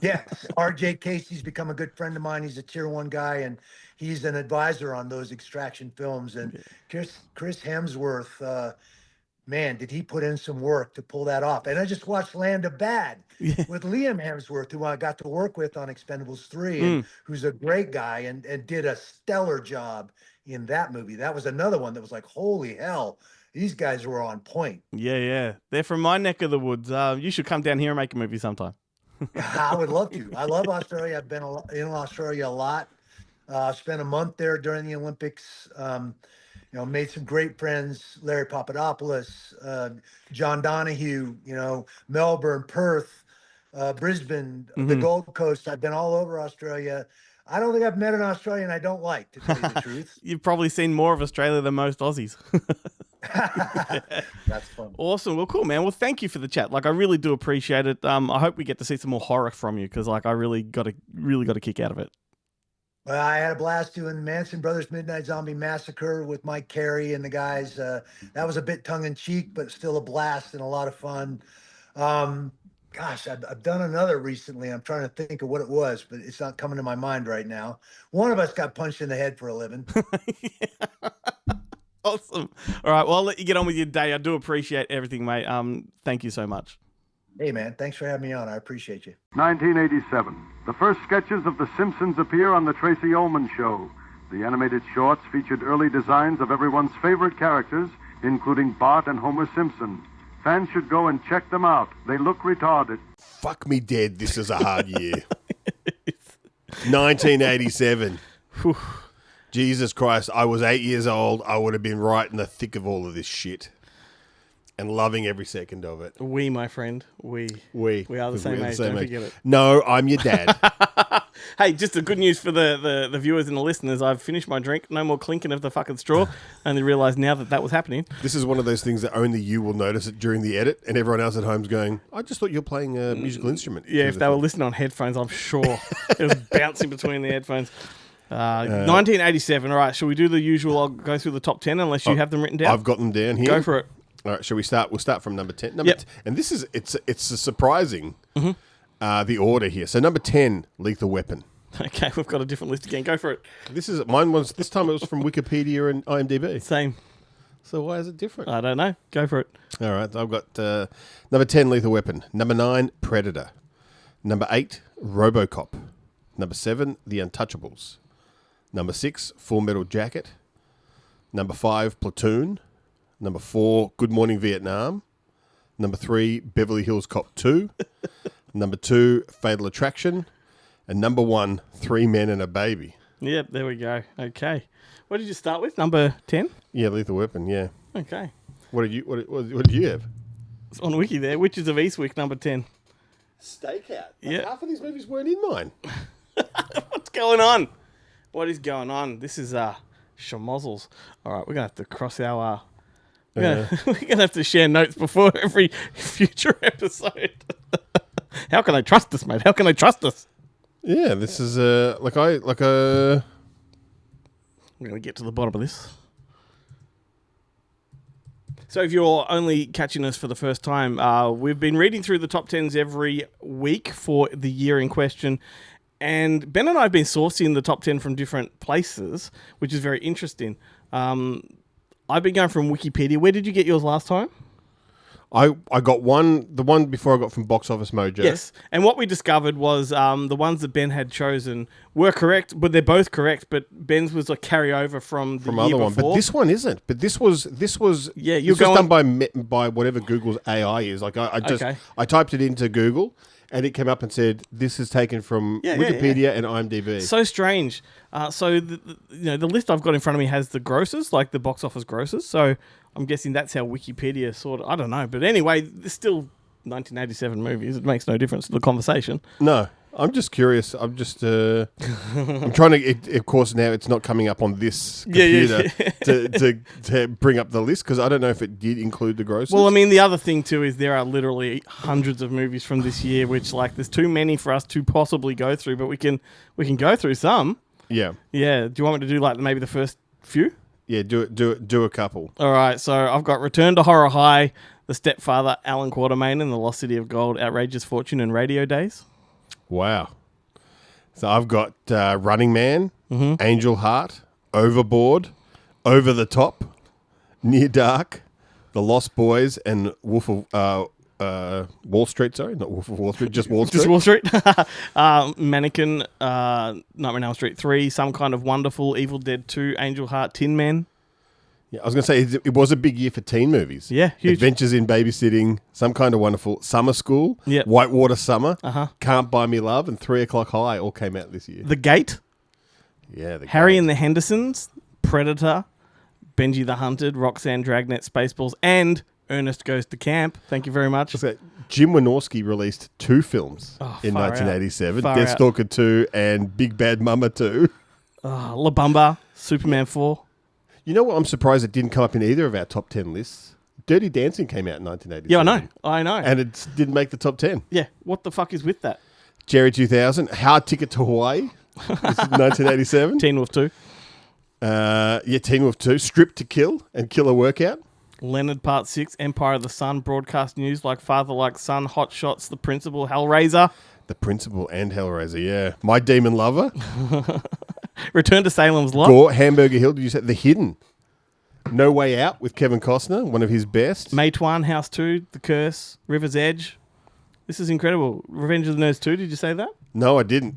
Yes, RJ Casey's become a good friend of mine. He's a tier 1 guy, and he's an advisor on those Extraction films. And Chris Hemsworth, man, did he put in some work to pull that off. And I just watched Land of Bad with Liam Hemsworth, who I got to work with on Expendables 3, and who's a great guy and did a stellar job in that movie. That was another one that was like, holy hell, these guys were on point. Yeah. They're from my neck of the woods. You should come down here and make a movie sometime. I would love to. I love Australia. I've been in Australia a lot. Spent a month there during the Olympics. You know, made some great friends. Larry Papadopoulos, John Donahue, you know, Melbourne, Perth, Brisbane, the Gold Coast. I've been all over Australia. I don't think I've met an Australian I don't like, to tell you the truth. You've probably seen more of Australia than most Aussies. That's fun. Awesome. Well, cool, man. Well, thank you for the chat. Like, I really do appreciate it. I hope we get to see some more horror from you, because like I really got a kick out of it. Well, I had a blast doing Manson Brothers Midnight Zombie Massacre with Mike Carey and the guys. That was a bit tongue in cheek, but still a blast and a lot of fun. Gosh, I've done another recently. I'm trying to think of what it was, but it's not coming to my mind right now. One of us got punched in the head for a living. Awesome. All right. Well, I'll let you get on with your day. I do appreciate everything, mate. Thank you so much. Hey, man. Thanks for having me on. I appreciate you. 1987. The first sketches of The Simpsons appear on The Tracy Ullman Show. The animated shorts featured early designs of everyone's favorite characters, including Bart and Homer Simpson. Fans should go and check them out. They look retarded. Fuck me dead, this is a hard year. 1987. Whew. Jesus Christ, I was 8 years old. I would have been right in the thick of all of this shit. And loving every second of it. We, my friend, we are the same age. Don't forget it. No, I'm your dad. Hey, just the good news for the viewers and the listeners. I've finished my drink. No more clinking of the fucking straw. Only realised now that was happening. This is one of those things that only you will notice it during the edit, and everyone else at home's going, I just thought you were playing a musical instrument. Yeah, if they were listening on headphones, I'm sure. It was bouncing between the headphones. 1987. All right, shall we do the usual? I'll go through the top 10 unless you have them written down. I've got them down here. Go for it. All right, shall we start? We'll start from number 10. And this is it's surprising the order here. So number 10, Lethal Weapon. Okay, we've got a different list again. Go for it. This time it was from Wikipedia and IMDb. Same. So why is it different? I don't know. Go for it. All right, I've got number 10, Lethal Weapon. Number 9, Predator. Number 8, RoboCop. Number 7, The Untouchables. Number 6, Full Metal Jacket. Number 5, Platoon. Number 4, Good Morning Vietnam. Number 3, Beverly Hills Cop 2. Number 2, Fatal Attraction. And number 1, 3 Men and a Baby. Yep, there we go. Okay. What did you start with? Number 10? Yeah, Lethal Weapon, yeah. Okay. What did you have? It's on Wiki there. Witches of Eastwick, number 10. Stakeout. Yeah. Half of these movies weren't in mine. What's going on? What is going on? This is schmozzles. All right, we're going to have to cross our... we're going to have to share notes before every future episode. How can I trust us, mate? How can I trust us? Yeah, this is I'm going to get to the bottom of this. So if you're only catching us for the first time, we've been reading through the top 10s every week for the year in question. And Ben and I have been sourcing the top 10 from different places, which is very interesting. I've been going from Wikipedia. Where did you get yours last time? I got the one before I got from Box Office Mojo. Yes, and what we discovered was the ones that Ben had chosen were correct, but they're both correct. But Ben's was a carryover from the year other one, before. but this one isn't. But this was Yeah, this was done by whatever Google's AI is. Like I typed it into Google, and it came up and said this is taken from Wikipedia and IMDb. So strange. So the list I've got in front of me has the grosses, like the box office grosses. So I'm guessing that's how Wikipedia sort of. I don't know, but anyway, there's still 1987 movies. It makes no difference to the conversation. No. I'm just curious. I'm just. I'm trying to. Of course, now it's not coming up on this computer to bring up the list because I don't know if it did include the grosses. Well, I mean, the other thing too is there are literally hundreds of movies from this year, which there's too many for us to possibly go through. But we can go through some. Yeah. Yeah. Do you want me to do maybe the first few? Yeah. Do a couple. All right. So I've got Return to Horror High, The Stepfather, Alan Quatermain, and The Lost City of Gold, Outrageous Fortune, and Radio Days. Wow. So I've got Running Man, Angel Heart, Overboard, Over the Top, Near Dark, The Lost Boys, and Wolf of Wall Street. Sorry, not Wolf of Wall Street, just Wall Street. Just Wall Street. Mannequin, Nightmare on Elm Street 3, Some Kind of Wonderful, Evil Dead 2, Angel Heart, Tin Man. Yeah, I was going to say, it was a big year for teen movies. Yeah, huge. Adventures in Babysitting, Some Kind of Wonderful, Summer School, Yep. Whitewater Summer, Uh-huh. Can't Buy Me Love, and 3 O'Clock High all came out this year. The Gate, Yeah, Harry and the Hendersons, Predator, Benji the Hunted, Roxanne Dragnet, Spaceballs, and Ernest Goes to Camp. Thank you very much. So Jim Wynorski released 2 films in far 1987, out. Deathstalker 2 and Big Bad Mama 2. La Bamba, Superman 4. You know what? I'm surprised it didn't come up in either of our top 10 lists. Dirty Dancing came out in 1987. Yeah, I know. And it didn't make the top 10. Yeah, what the fuck is with that? Jerry 2000, Hard Ticket to Hawaii. This is 1987. Teen Wolf 2. Teen Wolf 2, Strip to Kill and Killer Workout. Leonard Part 6, Empire of the Sun, Broadcast News, Like Father, Like Son, Hot Shots, The Principal, Hellraiser. The Principal and Hellraiser, yeah. My Demon Lover. Return to Salem's Lot. Gore, Hamburger Hill. Did you say The Hidden? No Way Out with Kevin Costner, one of his best. Matewan, House 2, The Curse, River's Edge. This is incredible. Revenge of the Nerds 2, did you say that? No, I didn't.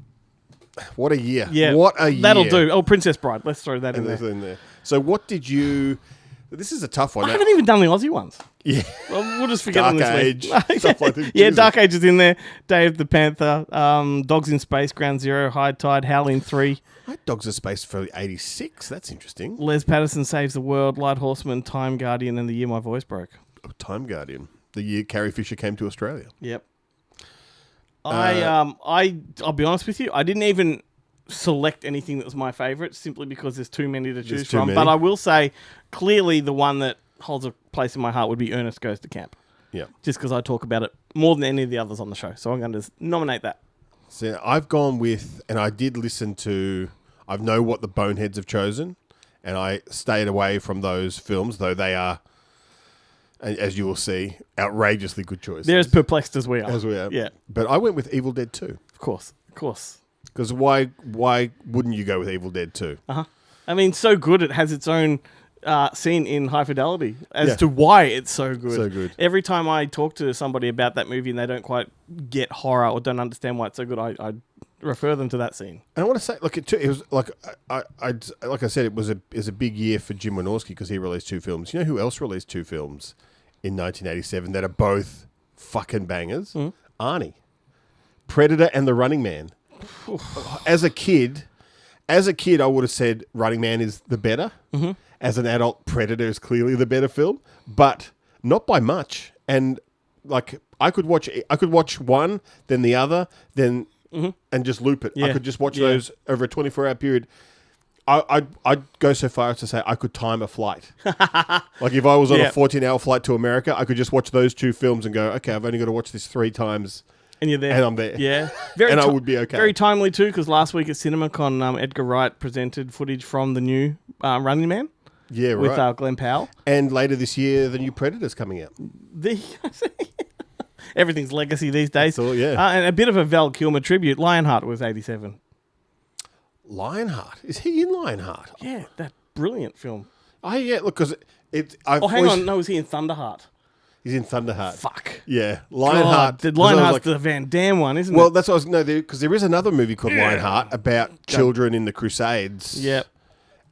What a year. Yeah. What a year. That'll do. Oh, Princess Bride. Let's throw that in And there. So what did you... This is a tough one. I haven't even done the Aussie ones. Yeah. Well, we'll just forget Dark them this Age. week. Stuff like that. Yeah, Jesus. Dark Age is in there. Dave the Panther, Dogs in Space, Ground Zero, High Tide, Howling 3. I had Dogs of Space for 86. That's interesting. Les Patterson Saves the World, Light Horseman, Time Guardian, and The Year My Voice Broke. Oh, Time Guardian. The year Carrie Fisher came to Australia. Yep. I'll be honest with you, I didn't even select anything that was my favourite simply because there's too many to choose too from. many. But I will say, clearly the one that holds a place in my heart would be Ernest Goes to Camp. Yeah. Just because I talk about it more than any of the others on the show. So I'm going to nominate that. So I've gone with, and I did listen to, I know what the Boneheads have chosen, and I stayed away from those films, though they are, as you will see, outrageously good choices. They're as perplexed as we are. As we are. Yeah. But I went with Evil Dead 2. Of course. Because why wouldn't you go with Evil Dead 2? I mean, so good it has its own scene in High Fidelity as Yeah. to why it's so good. So good. Every time I talk to somebody about that movie and they don't quite get horror or don't understand why it's so good, I refer them to that scene. And I want to say, look, it was like like I said, it was a big year for Jim Wynorski because he released 2 films. You know who else released 2 films in 1987 that are both fucking bangers? Arnie, Predator, and The Running Man. As a kid, I would have said Running Man is the better. As an adult, Predator is clearly the better film, but not by much. And like I could watch one, then the other, then and just loop it. Yeah. I could just watch those over a 24-hour period. I'd go so far as to say I could time a flight. Like if I was on a 14-hour flight to America, I could just watch those 2 films and go, okay, I've only got to watch this 3 times. And you're there. And I'm there. Yeah. And I would be okay. Very timely, too, because last week at CinemaCon, Edgar Wright presented footage from the new Running Man. Yeah, right. With Glenn Powell. And later this year, the new Predator's coming out. Everything's legacy these days. That's all, yeah. And a bit of a Val Kilmer tribute. Lionheart was 87. Lionheart? Is he in Lionheart? Yeah, that brilliant film. Oh, yeah, look, because Hang on. No, was he in Thunderheart? He's in Thunderheart. Fuck. Yeah, Lionheart. The Lionheart's the Van Damme one, isn't Well, it? that's what I was... No, because there is another movie called Lionheart about children in the Crusades. Yep.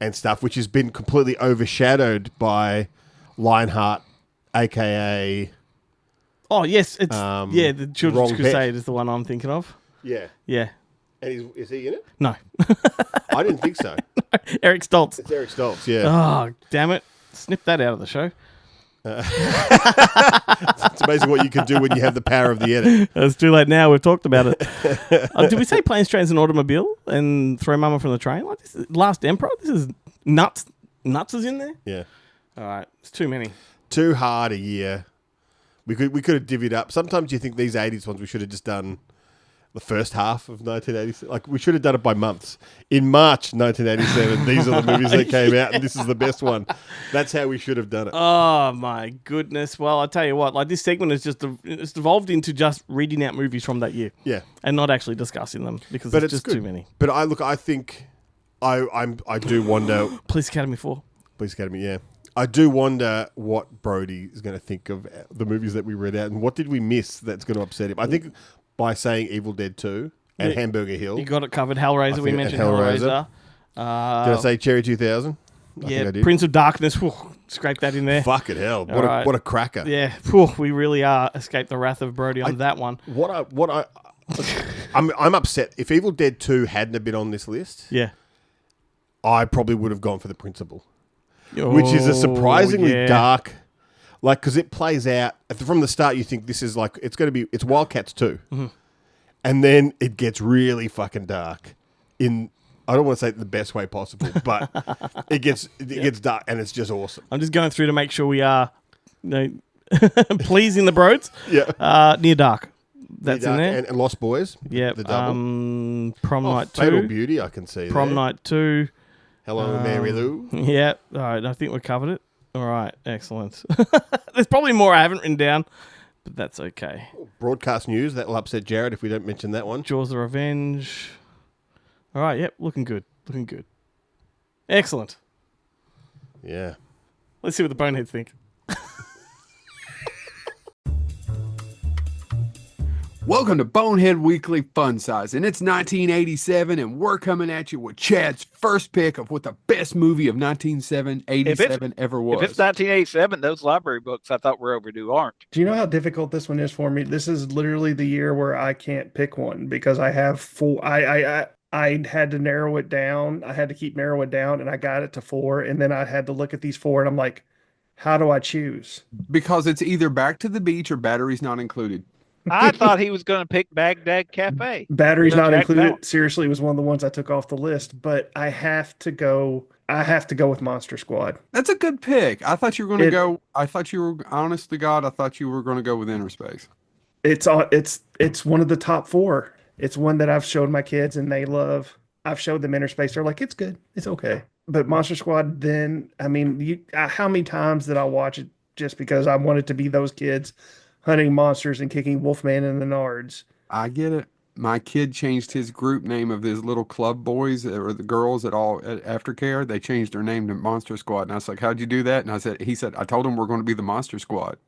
And stuff, which has been completely overshadowed by Lionheart, a.k.a... Oh, yes. It's the Children's Wrong Crusade Bet. is the one I'm thinking of. Yeah. Yeah. And is he in it? No. I didn't think so. Eric Stoltz. It's Eric Stoltz, yeah. Oh, damn it. Snip that out of the show. It's amazing what you can do when you have the power of the edit. It's too late now. We've talked about it. Did we say Planes, Trains, and Automobile and Throw Mama from the Train? Like this is Last Emperor? This is nuts. Nuts is in there? Yeah. All right. It's too many. Too hard a year. We could have divvied up. Sometimes you think these 80s ones we should have just done the first half of 1987. Like, we should have done it by months. In March 1987, these are the movies that came out, and this is the best one. That's how we should have done it. Oh, my goodness. Well, I tell you what, like this segment has it's evolved into just reading out movies from that year. Yeah. And not actually discussing them because But it's just good. too many. But I think I do wonder... Police Academy 4. Police Academy, yeah. I do wonder what Brody is going to think of the movies that we read out, and what did we miss that's going to upset him. I think by saying Evil Dead 2 and Hamburger Hill. You got it covered. Hellraiser, we mentioned Hellraiser. Did I say Cherry 2000? I think I did. Prince of Darkness. Whew, scrape that in there. Fucking hell. What a cracker. Yeah, whew, we really are escaped the wrath of Brody on that one. I'm upset. If Evil Dead 2 hadn't have been on this list, Yeah. I probably would have gone for The Principal. Which is a surprisingly dark, like, because it plays out from the start. You think this is like it's Wildcats 2, and then it gets really fucking dark. I don't want to say it the best way possible, but it gets dark, and it's just awesome. I'm just going through to make sure we are, pleasing the broads. Yeah, Near Dark. That's Near Dark in there. And Lost Boys. Yeah. The double. Prom Night 2. Fatal Beauty. I can see. Prom Night 2. Hello, Mary Lou. Yeah. All right. I think we covered it. All right. Excellent. There's probably more I haven't written down, but that's okay. Broadcast news. That will upset Jared if we don't mention that one. Jaws of Revenge. All right. Yep. Looking good. Looking good. Excellent. Yeah. Let's see what the Boneheads think. Welcome to Bonehead Weekly Fun Size, and it's 1987, and we're coming at you with Chad's first pick of what the best movie of 1987 ever was. If it's 1987, those library books I thought were overdue aren't. Do you know how difficult this one is for me? This is literally the year where I can't pick one because I have four. I had to narrow it down. I had to keep narrowing it down, and I got it to 4, and then I had to look at these 4, and I'm like, how do I choose? Because it's either Back to the Beach or Batteries Not Included. I thought he was going to pick Baghdad Cafe. Batteries Not Jack Included. Bauer. Seriously, was one of the ones I took off the list, but I have to go with Monster Squad. That's a good pick. I thought you were going to go. I thought you were, honest to God, I thought you were going to go with Inner Space. It's one of the top 4. It's one that I've showed my kids and they love. I've showed them Inner Space. They're like, it's good. It's okay. But Monster Squad, then, I mean, how many times did I watch it just because I wanted to be those kids hunting monsters and kicking Wolfman in the nards? I get it. My kid changed his group name of his little club boys or the girls at Aftercare. They changed their name to Monster Squad. And I was like, how'd you do that? And he said, I told him we're going to be the Monster Squad.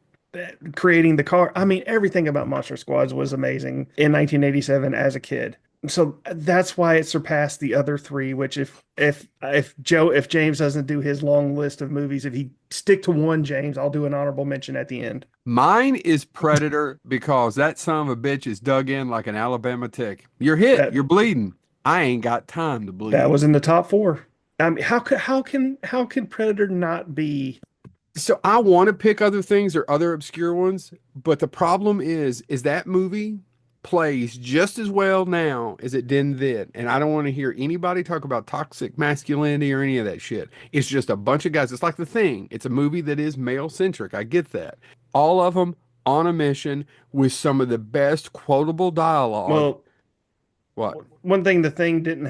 Creating the car. I mean, everything about Monster Squads was amazing in 1987 as a kid. So that's why it surpassed the other 3, which if James doesn't do his long list of movies, if he stick to one, James, I'll do an honorable mention at the end. Mine is Predator because that son of a bitch is dug in like an Alabama tick. You're hit. You're bleeding. I ain't got time to bleed. That was in the top 4. I mean, how can Predator not be? So I want to pick other things or other obscure ones, but the problem is that movie plays just as well now as it did then. And I don't want to hear anybody talk about toxic masculinity or any of that shit. It's just a bunch of guys. It's like The Thing. It's a movie that is male centric. I get that. All of them on a mission with some of the best quotable dialogue. Well, what? One thing The Thing doesn't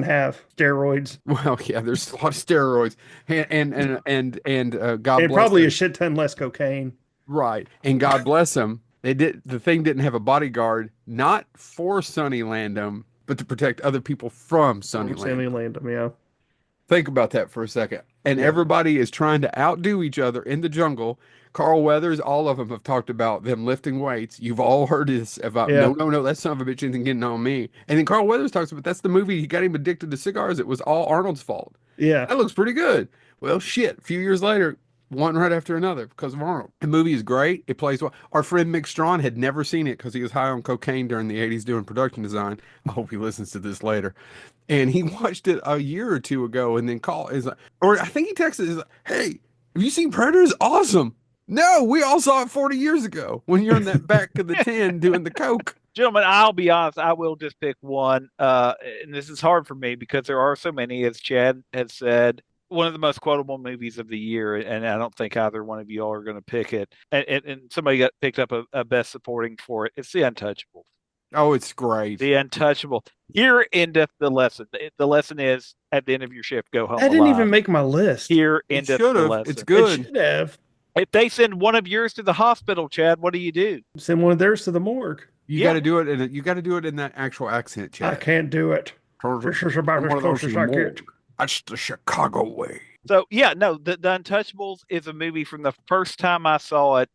have steroids. Well, yeah, there's a lot of steroids and God and bless probably them. a shit ton less cocaine. Right. And God bless them. The Thing didn't have a bodyguard, not for Sonny Landham, but to protect other people from Sonny Landham. Yeah. Think about that for a second. And everybody is trying to outdo each other in the jungle Carl Weathers, all of them have talked about them lifting weights. You've all heard this about, Yeah. no, that son of a bitch isn't getting on me. And then Carl Weathers talks about that's the movie he got him addicted to cigars. It was all Arnold's fault. Yeah. That looks pretty good. Well, shit, a few years later, one right after another because of Arnold. The movie is great. It plays well. Our friend Mick Strawn had never seen it because he was high on cocaine during the 80s doing production design. I hope he listens to this later. And he watched it a year or two ago and then or I think he texted, he's like, hey, have you seen Predator? It's awesome. No, we all saw it 40 years ago when you're in that back of the 10 doing the coke. Gentlemen, I'll be honest. I will just pick one. And this is hard for me because there are so many, as Chad has said, one of the most quotable movies of the year. And I don't think either one of you all are going to pick it. And somebody got picked up a best supporting for it. It's The Untouchable. Oh, it's great. The Untouchable. Here endeth the lesson. The lesson is at the end of your shift, go home. That didn't even make my list. Here endeth the lesson. It's good. It should have. If they send one of yours to the hospital, Chad, what do? Send one of theirs to the morgue. You got to do it. You got to do it in that actual accent, Chad. I can't do it. This is about as close as I get. That's the Chicago way. So yeah, no, the Untouchables is a movie from the first time I saw it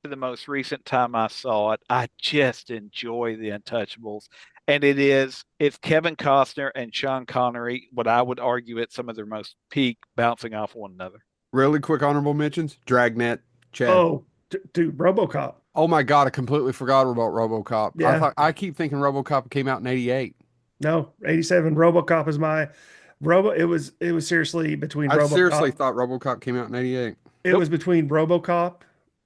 to the most recent time I saw it. I just enjoy The Untouchables. And it's Kevin Costner and Sean Connery, what I would argue at some of their most peak, bouncing off one another. Really quick honorable mentions. Dragnet, Chad. Oh, dude, RoboCop. Oh my God, I completely forgot about RoboCop. Yeah. I keep thinking RoboCop came out in 88. No, 87. RoboCop is my It was seriously between RoboCop. I seriously thought RoboCop came out in 88. It was between RoboCop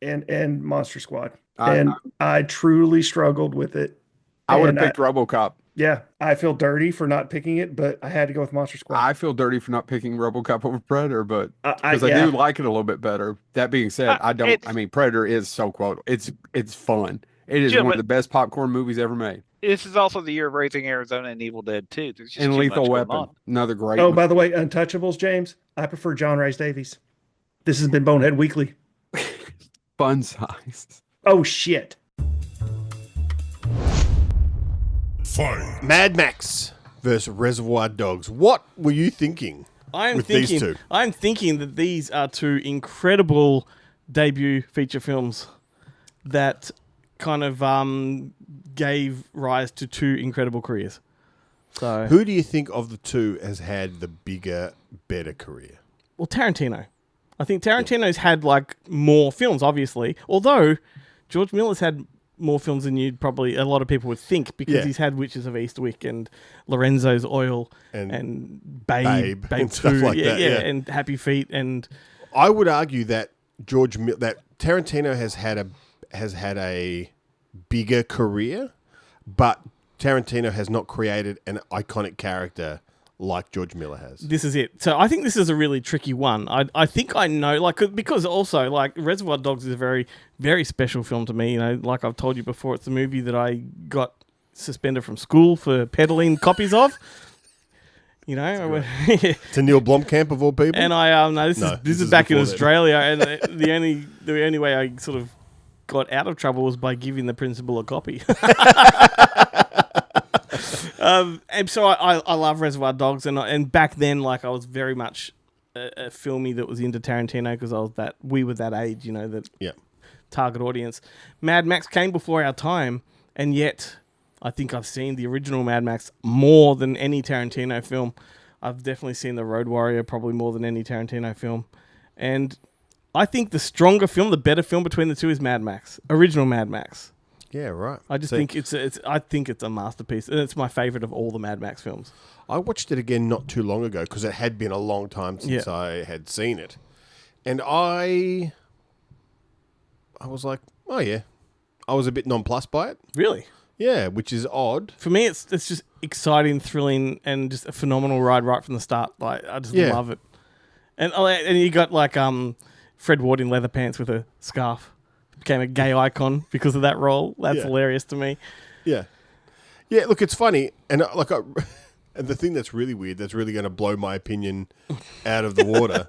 and Monster Squad. I truly struggled with it. I would have picked RoboCop. Yeah, I feel dirty for not picking it, but I had to go with Monster Squad. I feel dirty for not picking RoboCop over Predator, but because I do like it a little bit better. That being said, Predator is so quotable. It's fun. It is one of the best popcorn movies ever made. This is also the year of Raising Arizona and Evil Dead 2. There's just and too Lethal much Weapon. going on. Another great. Oh, by the way, Untouchables, James. I prefer John Rice Davies. This has been Bonehead Weekly. Fun size. Oh shit. Fight. Mad Max versus Reservoir Dogs. What were you thinking? These two? I'm thinking that these are two incredible debut feature films that kind of gave rise to two incredible careers. So, who do you think of the two has had the bigger, better career? Well, Tarantino. I think Tarantino's had like more films, obviously. Although George Miller's had more films than a lot of people would think, because he's had Witches of Eastwick and Lorenzo's Oil and Babe and 2, stuff like that. Yeah, and Happy Feet. And I would argue that that Tarantino has had a bigger career, but Tarantino has not created an iconic character like George Miller has. This is it. So I think this is a really tricky one. I think I know, because also, Reservoir Dogs is a very, very special film to me. You know, like I've told you before, it's a movie that I got suspended from school for peddling copies of. You know, to Neil Blomkamp of all people. And this is back in Australia, and the only way I sort of got out of trouble was by giving the principal a copy. And so I love Reservoir Dogs, and back then, I was very much a filmy that was into Tarantino, because we were that age, you know, that target audience. Mad Max came before our time, and yet I think I've seen the original Mad Max more than any Tarantino film. I've definitely seen The Road Warrior probably more than any Tarantino film, and I think the stronger film, the better film between the two is Mad Max, original Mad Max. Yeah, right. I just think it's a masterpiece, and it's my favorite of all the Mad Max films. I watched it again not too long ago because it had been a long time since I had seen it, and I was like, oh yeah, I was a bit nonplussed by it. Really? Yeah, which is odd. For me, it's just exciting, thrilling, and just a phenomenal ride right from the start. I just love it. And you got Fred Ward in leather pants with a scarf. Became a gay icon because of that role. That's hilarious to me. Yeah. Yeah, look, it's funny. And and the thing that's really weird, that's really going to blow my opinion out of the water.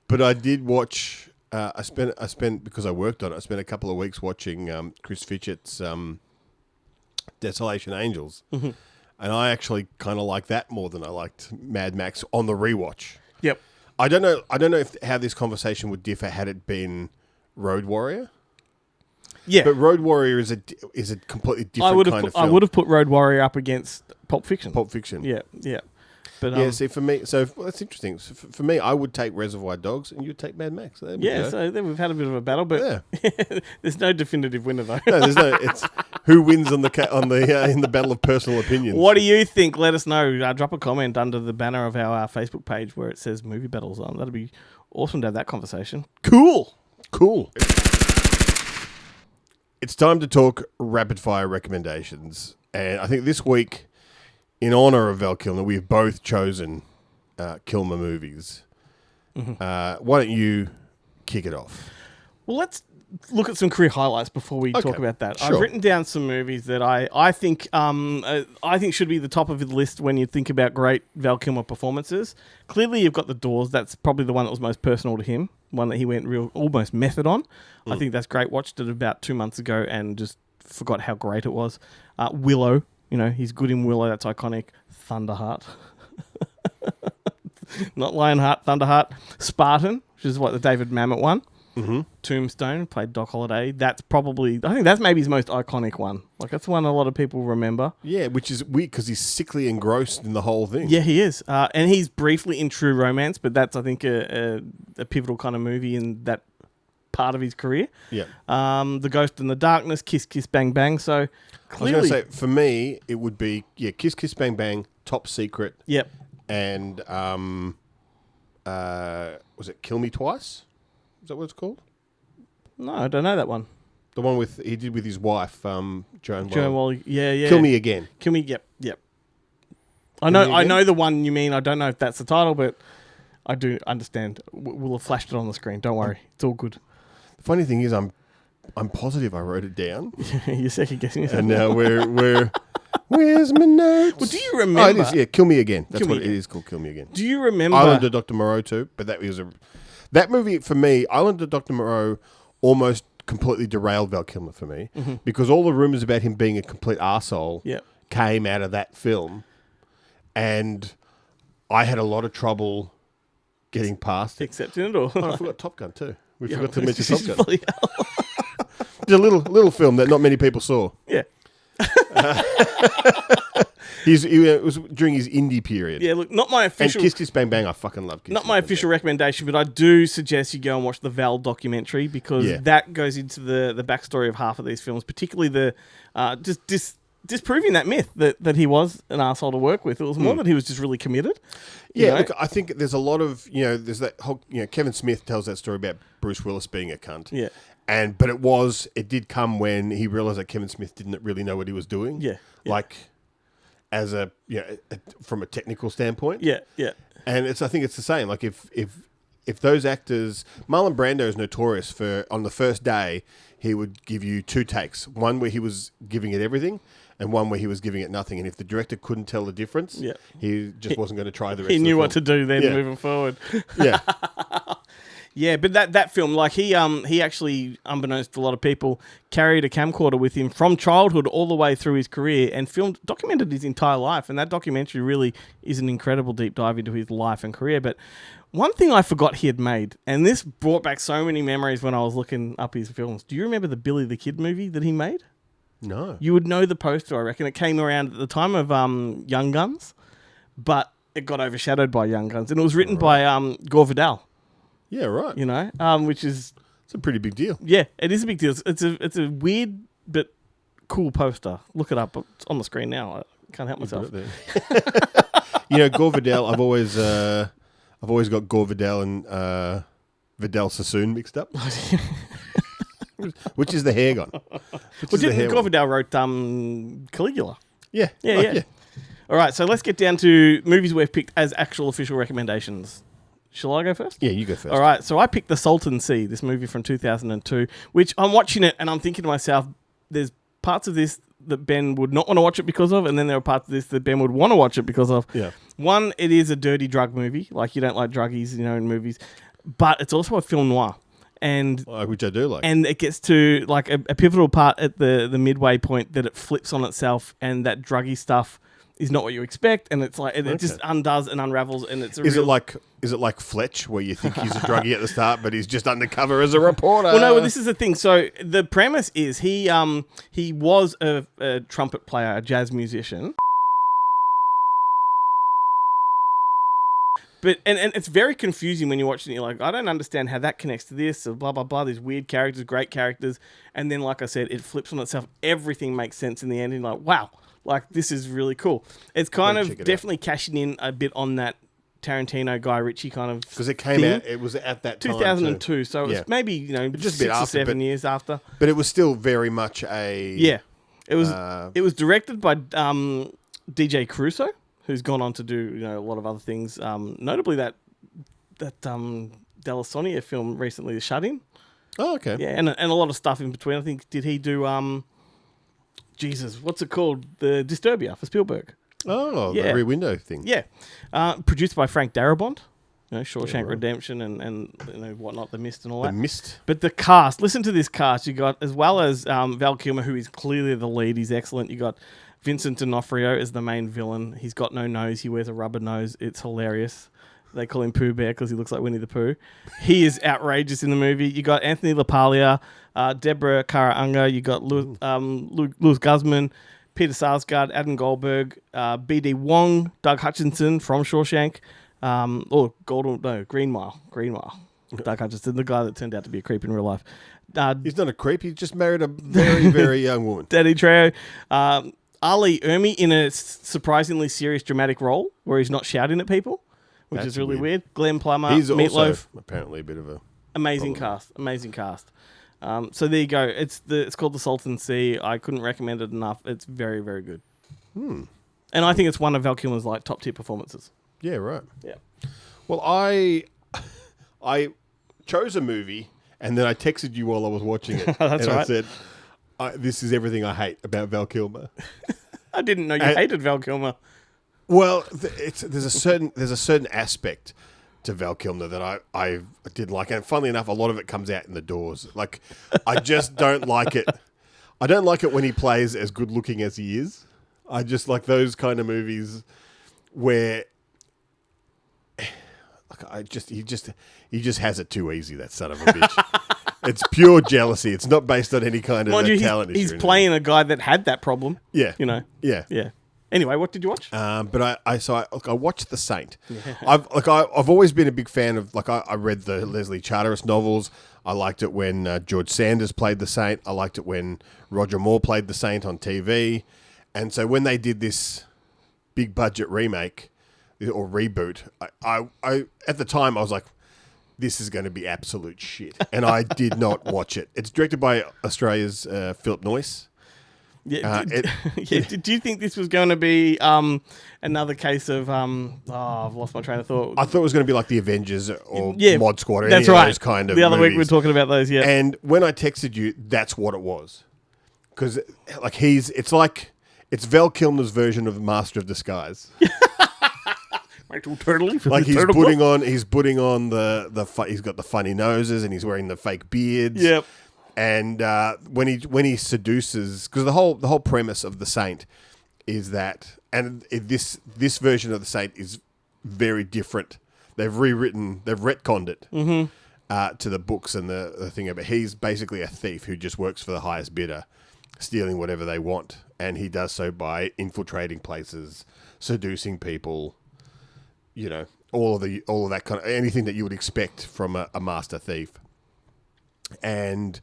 But I did watch, I spent, because I worked on it, I spent a couple of weeks watching Chris Fitchett's Desolation Angels. Mm-hmm. And I actually kind of like that more than I liked Mad Max on the rewatch. Yep. I don't know how this conversation would differ had it been Road Warrior. Yeah, But Road Warrior is a completely different kind of film. I would have put Road Warrior up against Pulp Fiction. Pulp Fiction. Yeah. But yeah, see, for me, that's interesting. So for me, I would take Reservoir Dogs, and you'd take Mad Max. So there we go. So then we've had a bit of a battle, but there's no definitive winner though. No, there's no. It's who wins in the battle of personal opinions. What do you think? Let us know. Drop a comment under the banner of our Facebook page where it says movie battles on. That'd be awesome to have that conversation. Cool. It's time to talk rapid fire recommendations, and I think this week, in honor of Val Kilmer, we've both chosen Kilmer movies. Mm-hmm. Why don't you kick it off? Well, let's look at some career highlights before we talk about that. Sure. I've written down some movies that I think should be the top of the list when you think about great Val Kilmer performances. Clearly, you've got The Doors. That's probably the one that was most personal to him, one that he went almost method on. I think that's great. Watched it about 2 months ago and just forgot how great it was. Willow, he's good in Willow. That's iconic. Thunderheart. Not Lionheart, Thunderheart. Spartan, which is what the David Mamet one. Mm-hmm. Tombstone, played Doc Holliday. I think that's maybe his most iconic one. Like, that's one a lot of people remember. Yeah, which is weird because he's sickly engrossed in the whole thing. Yeah, he is. And he's briefly in True Romance, but that's, I think, a pivotal kind of movie in that part of his career. Yeah. The Ghost in the Darkness, Kiss Kiss Bang Bang. So, clearly... I was going to say, for me, it would be, Kiss Kiss Bang Bang, Top Secret. Yep. And, was it Kill Me Twice? Is that what it's called? No, I don't know that one. The one he did with his wife, Joan Wally. Yeah. Kill Me Again. Kill Me, yep. I know the one you mean. I don't know if that's the title, but I do understand. We'll have flashed it on the screen. Don't worry. It's all good. The funny thing is, I'm positive I wrote it down. You're second guessing yourself. And now where's my notes? Well, do you remember? Oh, it is, Kill Me Again. That's what it is called, Kill Me Again. Do you remember? Island of Dr. Moreau too, but that movie, for me, Island of Dr. Moreau almost completely derailed Val Kilmer for me because all the rumours about him being a complete arsehole came out of that film, and I had a lot I getting past it. Accepting it all. I forgot Top Gun too. We forgot to mention Top Gun. Bloody hell. It's a little film that not many people saw. Yeah. It was during his indie period. Yeah, look, not my official... And Kiss Kiss Bang Bang, I fucking love Kiss Not Kiss my Bang official Bang. recommendation, but I do suggest you go and watch the Val documentary because that goes into the backstory of half of these films, particularly the disproving that myth that he was an arsehole to work with. It was more that he was just really committed. Yeah, look, I think there's a lot of, there's that whole, Kevin Smith tells that story about Bruce Willis being a cunt. Yeah. But it did come when he realized that Kevin Smith didn't really know what he was doing. Yeah. Like, as from a technical standpoint. Yeah. And I think it's the same. Like, if those actors, Marlon Brando is notorious for, on the first day, he would give you 2 takes. One where he was giving it everything, and one where he was giving it nothing. And if the director couldn't tell the difference, he just wasn't going to try the rest of the film. He knew what to do then moving forward. Yeah. Yeah, but that film, like he actually, unbeknownst to a lot of people, carried a camcorder with him from childhood all the way through his career and documented his entire life. And that documentary really is an incredible deep dive into his life and career. But one thing I forgot he had made, and this brought back so many memories when I was looking up his films. Do you remember the Billy the Kid movie that he made? No. You would know the poster, I reckon. It came around at the time of Young Guns, but it got overshadowed by Young Guns. And it was written by Gore Vidal. Yeah, right. Which is... It's a pretty big deal. Yeah, it is a big deal. It's a weird but cool poster. Look it up. It's on the screen now. I can't help myself. Gore Vidal, I've always got Gore Vidal and Vidal Sassoon mixed up. Which is the hair gone? Gore Vidal wrote Caligula. Yeah. Yeah. All right, so let's get down to movies we've picked as actual official recommendations. Shall I go first? Yeah, you go first. All right, so I picked The Salton Sea, this movie from 2002, which I'm watching it and I'm thinking to myself, there's parts of this that Ben would not want to watch it because of, and then there are parts of this that Ben would want to watch it because of. Yeah. One, it is a dirty drug movie. Like, you don't like druggies, in movies. But it's also a film noir. And which I do like. And it gets to, like, a pivotal part at the midway point that it flips on itself and that druggy stuff is not what you expect, and it's like it just undoes and unravels, and it's Is it like Fletch, where you think he's a druggie at the start, but he's just undercover as a reporter? Well, no, this is the thing. So the premise is he was a trumpet player, a jazz musician. But and it's very confusing when you're watching it. You're like, I don't understand how that connects to this, or blah, blah, blah. These weird characters, great characters. And then, like I said, it flips on itself. Everything makes sense in the end. And you're like, wow, like this is really cool. It's kind of definitely cashing in a bit on that Tarantino, Guy Ritchie kind of because it came out, it was at that time 2002. So it was maybe, just 6 or 7 years after. But it was still very much a... Yeah. It was directed by DJ Caruso, who's gone on to do a lot of other things, notably that Della Sonia film recently, The Shut-In. Oh, okay. Yeah, and a lot of stuff in between. I think, did he do, Jesus, what's it called? The Disturbia for Spielberg. Oh, the Rear Window thing. Yeah. Produced by Frank Darabont. Shawshank Redemption and whatnot, The Mist and all that. The Mist. But the cast, listen to this cast. You got, as well as Val Kilmer, who is clearly the lead. He's excellent. You got Vincent D'Onofrio is the main villain. He's got no nose. He wears a rubber nose. It's hilarious. They call him Pooh Bear because he looks like Winnie the Pooh. He is outrageous in the movie. You got Anthony LaPaglia, Deborah Kara Unger. You got Louis Guzman, Peter Sarsgaard, Adam Goldberg, B.D. Wong, Doug Hutchinson from Shawshank, Green Mile. Doug Hutchinson, the guy that turned out to be a creep in real life. He's not a creep. He just married a very, very young woman. Daddy Trejo. Ali Ermey in a surprisingly serious dramatic role where he's not shouting at people, which is really weird. Glenn Plummer, he's Meatloaf. Also apparently a bit of a amazing cast. So there you go. It's called The Salton Sea. I couldn't recommend it enough. It's very, very good. And I think it's one of Val Kilmer's top tier performances. Yeah, right. Yeah. Well, I chose a movie and then I texted you while I was watching it. That's right. I said, this is everything I hate about Val Kilmer. I didn't know you hated Val Kilmer. Well, there's a certain aspect to Val Kilmer that I did like, and funnily enough, a lot of it comes out in The Doors. Like, I just don't like it. I don't like it when he plays as good looking as he is. I just like those kind of movies where, he just has it too easy. That son of a bitch. It's pure jealousy. It's not based on any kind of talent issue. He's playing a guy that had that problem. Yeah. Yeah. Anyway, what did you watch? But I watched The Saint. Yeah. I've always been a big fan of I read the Leslie Charteris novels. I liked it when George Sanders played the Saint. I liked it when Roger Moore played the Saint on TV. And so when they did this big budget remake or reboot, I at the time I was like, this is going to be absolute shit. And I did not watch it. It's directed by Australia's Philip Noyce. Yeah. Do you think this was going to be another case of I've lost my train of thought. I thought it was going to be like the Avengers or Mod Squad or that's any right. of those kind of The other movies. week we were talking about those, yeah. And when I texted you, that's what it was. Because it's Val Kilmer's version of Master of Disguise. Like he's putting on he's got the funny noses and he's wearing the fake beards. Yep. And when he seduces, because the whole premise of the Saint is that, and this version of the Saint is very different. They've retconned it to the books and the thing. But he's basically a thief who just works for the highest bidder, stealing whatever they want, and he does so by infiltrating places, seducing people. All of that kind of anything that you would expect from a master thief. And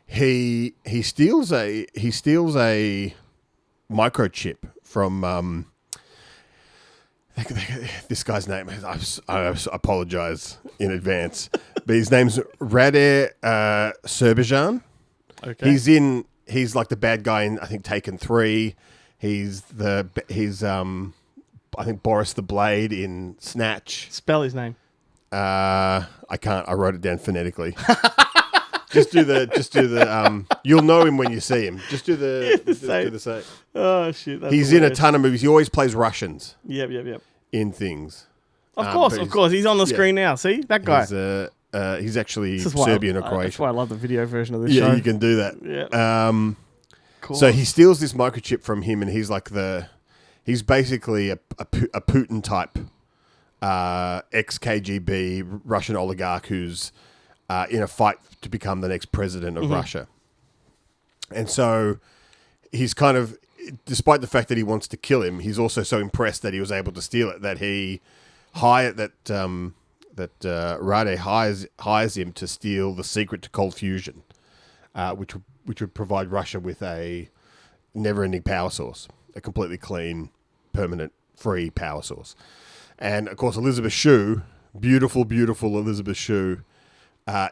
he steals a microchip from this guy's name. I apologize in advance, but his name's Rader Serbijan. Okay. He's like the bad guy in I think Taken 3. He's I think Boris the Blade in Snatch. Spell his name. I can't. I wrote it down phonetically. Just do the. You'll know him when you see him. Just do the same. Oh shit! That's He's hilarious. in a ton of movies. He always plays Russians. Yep. In things. Of course. He's on the screen now. See that guy. He's actually Serbian or Croatian. That's why I love the video version of this show. show. You can do that. Yeah. Cool. So he steals this microchip from him, and he's like He's basically a Putin type, ex-KGB Russian oligarch who's in a fight to become the next president of Russia. And so he's kind of, despite the fact that he wants to kill him, he's also so impressed that he was able to steal it that he Rade hires him to steal the secret to cold fusion, which would provide Russia with a never-ending power source, a completely clean, permanent, free power source. And of course, Elizabeth Shue, beautiful, beautiful Elizabeth Shue,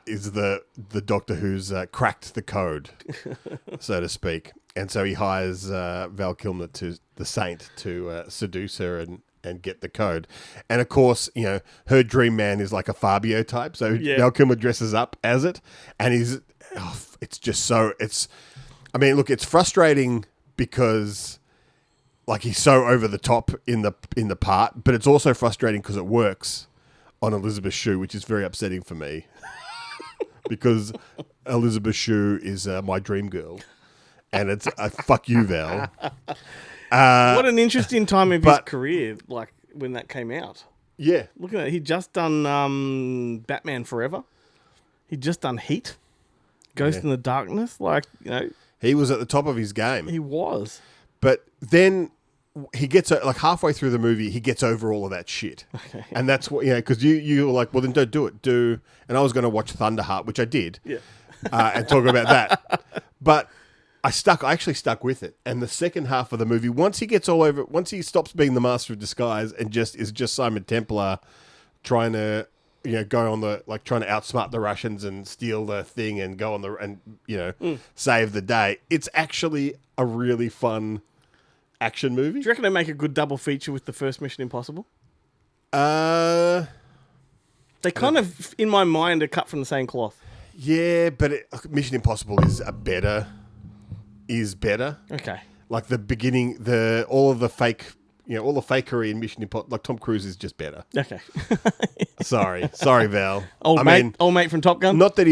is the doctor who's cracked the code, so to speak. And so he hires Val Kilmer, to the Saint, to seduce her and get the code. And of course, you know, her dream man is like a Fabio type. So Val Kilmer dresses up as it, and it's just so, I mean, look, it's frustrating because like he's so over the top in the part, but it's also frustrating because it works on Elizabeth Shue, which is very upsetting for me because Elizabeth Shue is my dream girl, and it's fuck you, Val. What an interesting time of his career, like when that came out. Yeah, look at that. He'd just done Batman Forever. He'd just done Heat, Ghost in the Darkness. Like, you know, he was at the top of his game. He was. But then he gets, like halfway through the movie, he gets over all of that shit. Okay. And that's what, you know, because you were like, well, then don't do it. And I was going to watch Thunderheart, which I did. Yeah. And talk about that. But I actually stuck with it. And the second half of the movie, once he stops being the master of disguise and is just Simon Templar trying to, you know, go on trying to outsmart the Russians and steal the thing and go on save the day. It's actually a really fun action movie. Do you reckon they make a good double feature with the first Mission Impossible? They kind of, in my mind, are cut from the same cloth. Yeah, but Mission Impossible is better. Okay. Like the beginning, all the fakery in Mission Impossible, like Tom Cruise is just better. Okay. Sorry, Val. Old mate from Top Gun. Not that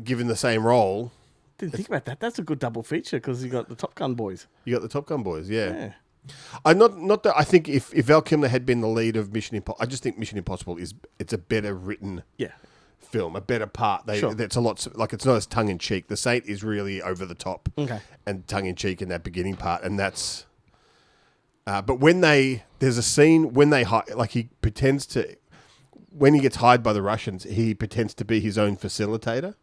given the same role. Didn't think about that. That's a good double feature because you got the Top Gun boys. You got the Top Gun boys, yeah. Not that I think if Val Kilmer had been the lead of Mission Impossible, I just think Mission Impossible it's a better written film, a better part. It's a lot, like, it's not as tongue in cheek. The Saint is really over the top, and tongue in cheek in that beginning part, and that's. But there's a scene when he pretends to, when he gets hired by the Russians, he pretends to be his own facilitator.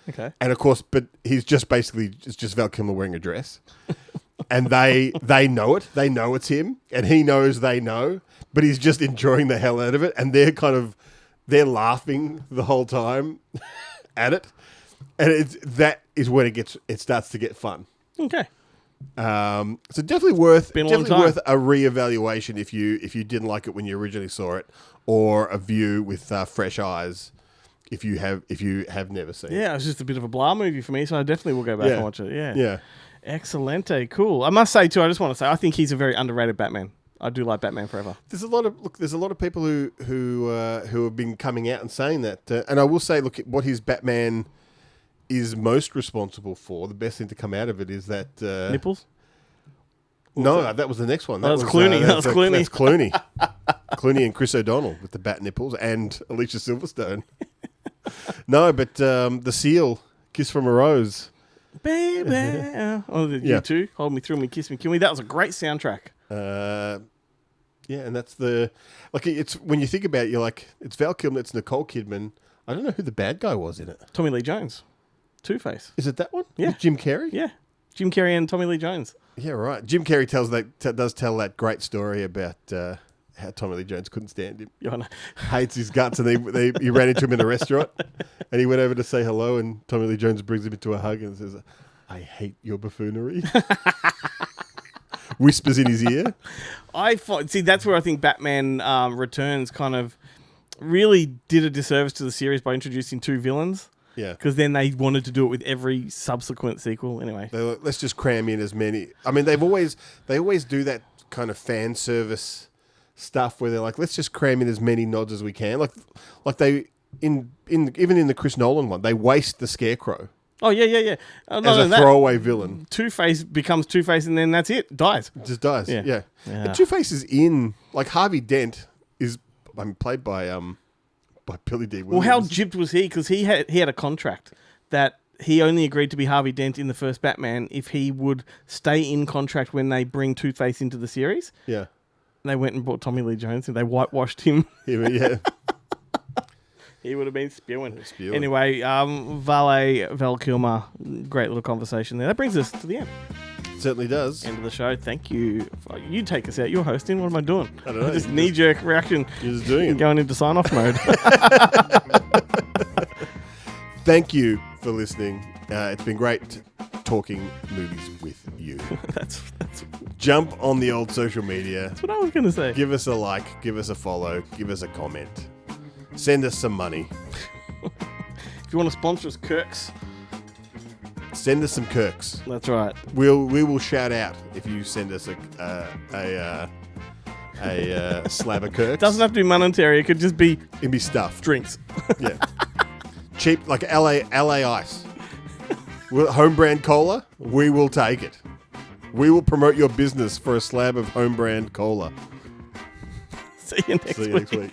Okay. And of course, but he's just basically, it's just Val Kilmer wearing a dress. And they know it. They know it's him. And he knows they know. But he's just enjoying the hell out of it. And they're laughing the whole time at it. And that is when it starts to get fun. Okay. So definitely worth a reevaluation if you didn't like it when you originally saw it, or a view with fresh eyes if you have never seen it. Yeah, it was just a bit of a blah movie for me, so I definitely will go back and watch it. Yeah. Yeah. Excelente, cool. I must say too, I just want to say I think he's a very underrated Batman. I do like Batman Forever. There's a lot of people who have been coming out and saying that, and I will say, look, what his Batman is most responsible for, the best thing to come out of it is that nipples. No, that was the next one. That was Clooney. That's Clooney. Clooney and Chris O'Donnell with the bat nipples, and Alicia Silverstone. No, but the Seal, Kiss from a Rose. Baby. You too. Hold Me, Thrill Me, Kiss Me, Kill Me. That was a great soundtrack. Yeah, and that's it's when you think about it, you're like, it's Val Kilmer, it's Nicole Kidman. I don't know who the bad guy was in it. Tommy Lee Jones. Two-Face. Is it that one? Yeah. With Jim Carrey? Yeah. Jim Carrey and Tommy Lee Jones. Yeah, right. Jim Carrey does tell that great story about how Tommy Lee Jones couldn't stand him. Yeah, I know. Hates his guts, and he ran into him in a restaurant, and he went over to say hello, and Tommy Lee Jones brings him into a hug and says, "I hate your buffoonery." Whispers in his ear. That's where I think Batman Returns kind of really did a disservice to the series by introducing two villains. Yeah. Because then they wanted to do it with every subsequent sequel. Anyway. Let's just cram in as many. I mean, they always do that kind of fan service stuff where they're like, let's just cram in as many nods as we can. Like they even in the Chris Nolan one, they waste the Scarecrow. Oh, yeah. As a throwaway villain. Two-Face becomes Two-Face and then that's it. Dies. Just dies. Yeah. Yeah. Yeah. And Two-Face is in, like, Harvey Dent is played by Billy D. Williams. Well, how gypped was he? Because he had a contract that he only agreed to be Harvey Dent in the first Batman if he would stay in contract when they bring Two-Face into the series. Yeah. And they went and brought Tommy Lee Jones and they whitewashed him. Yeah. He would have been spewing. Anyway, Val Kilmer, great little conversation there. That brings us to the end. Certainly does. End of the show. Thank you. You take us out. You're hosting. What am I doing? I don't know. Just knee-jerk reaction. You're just doing it. Going into sign-off mode. Thank you for listening. It's been great talking movies with you. That's Jump on the old social media. what I was going to say. Give us a like. Give us a follow. Give us a comment. Send us some money. If you want to sponsor us, Kirks. Send us some Kirks. That's right. We will shout out if you send us a slab of Kirks. Doesn't have to be monetary. It could just be It'd be stuff. drinks. Yeah. Cheap, like LA Ice. Home brand cola, we will take it. We will promote your business for a slab of home brand cola. See you next week.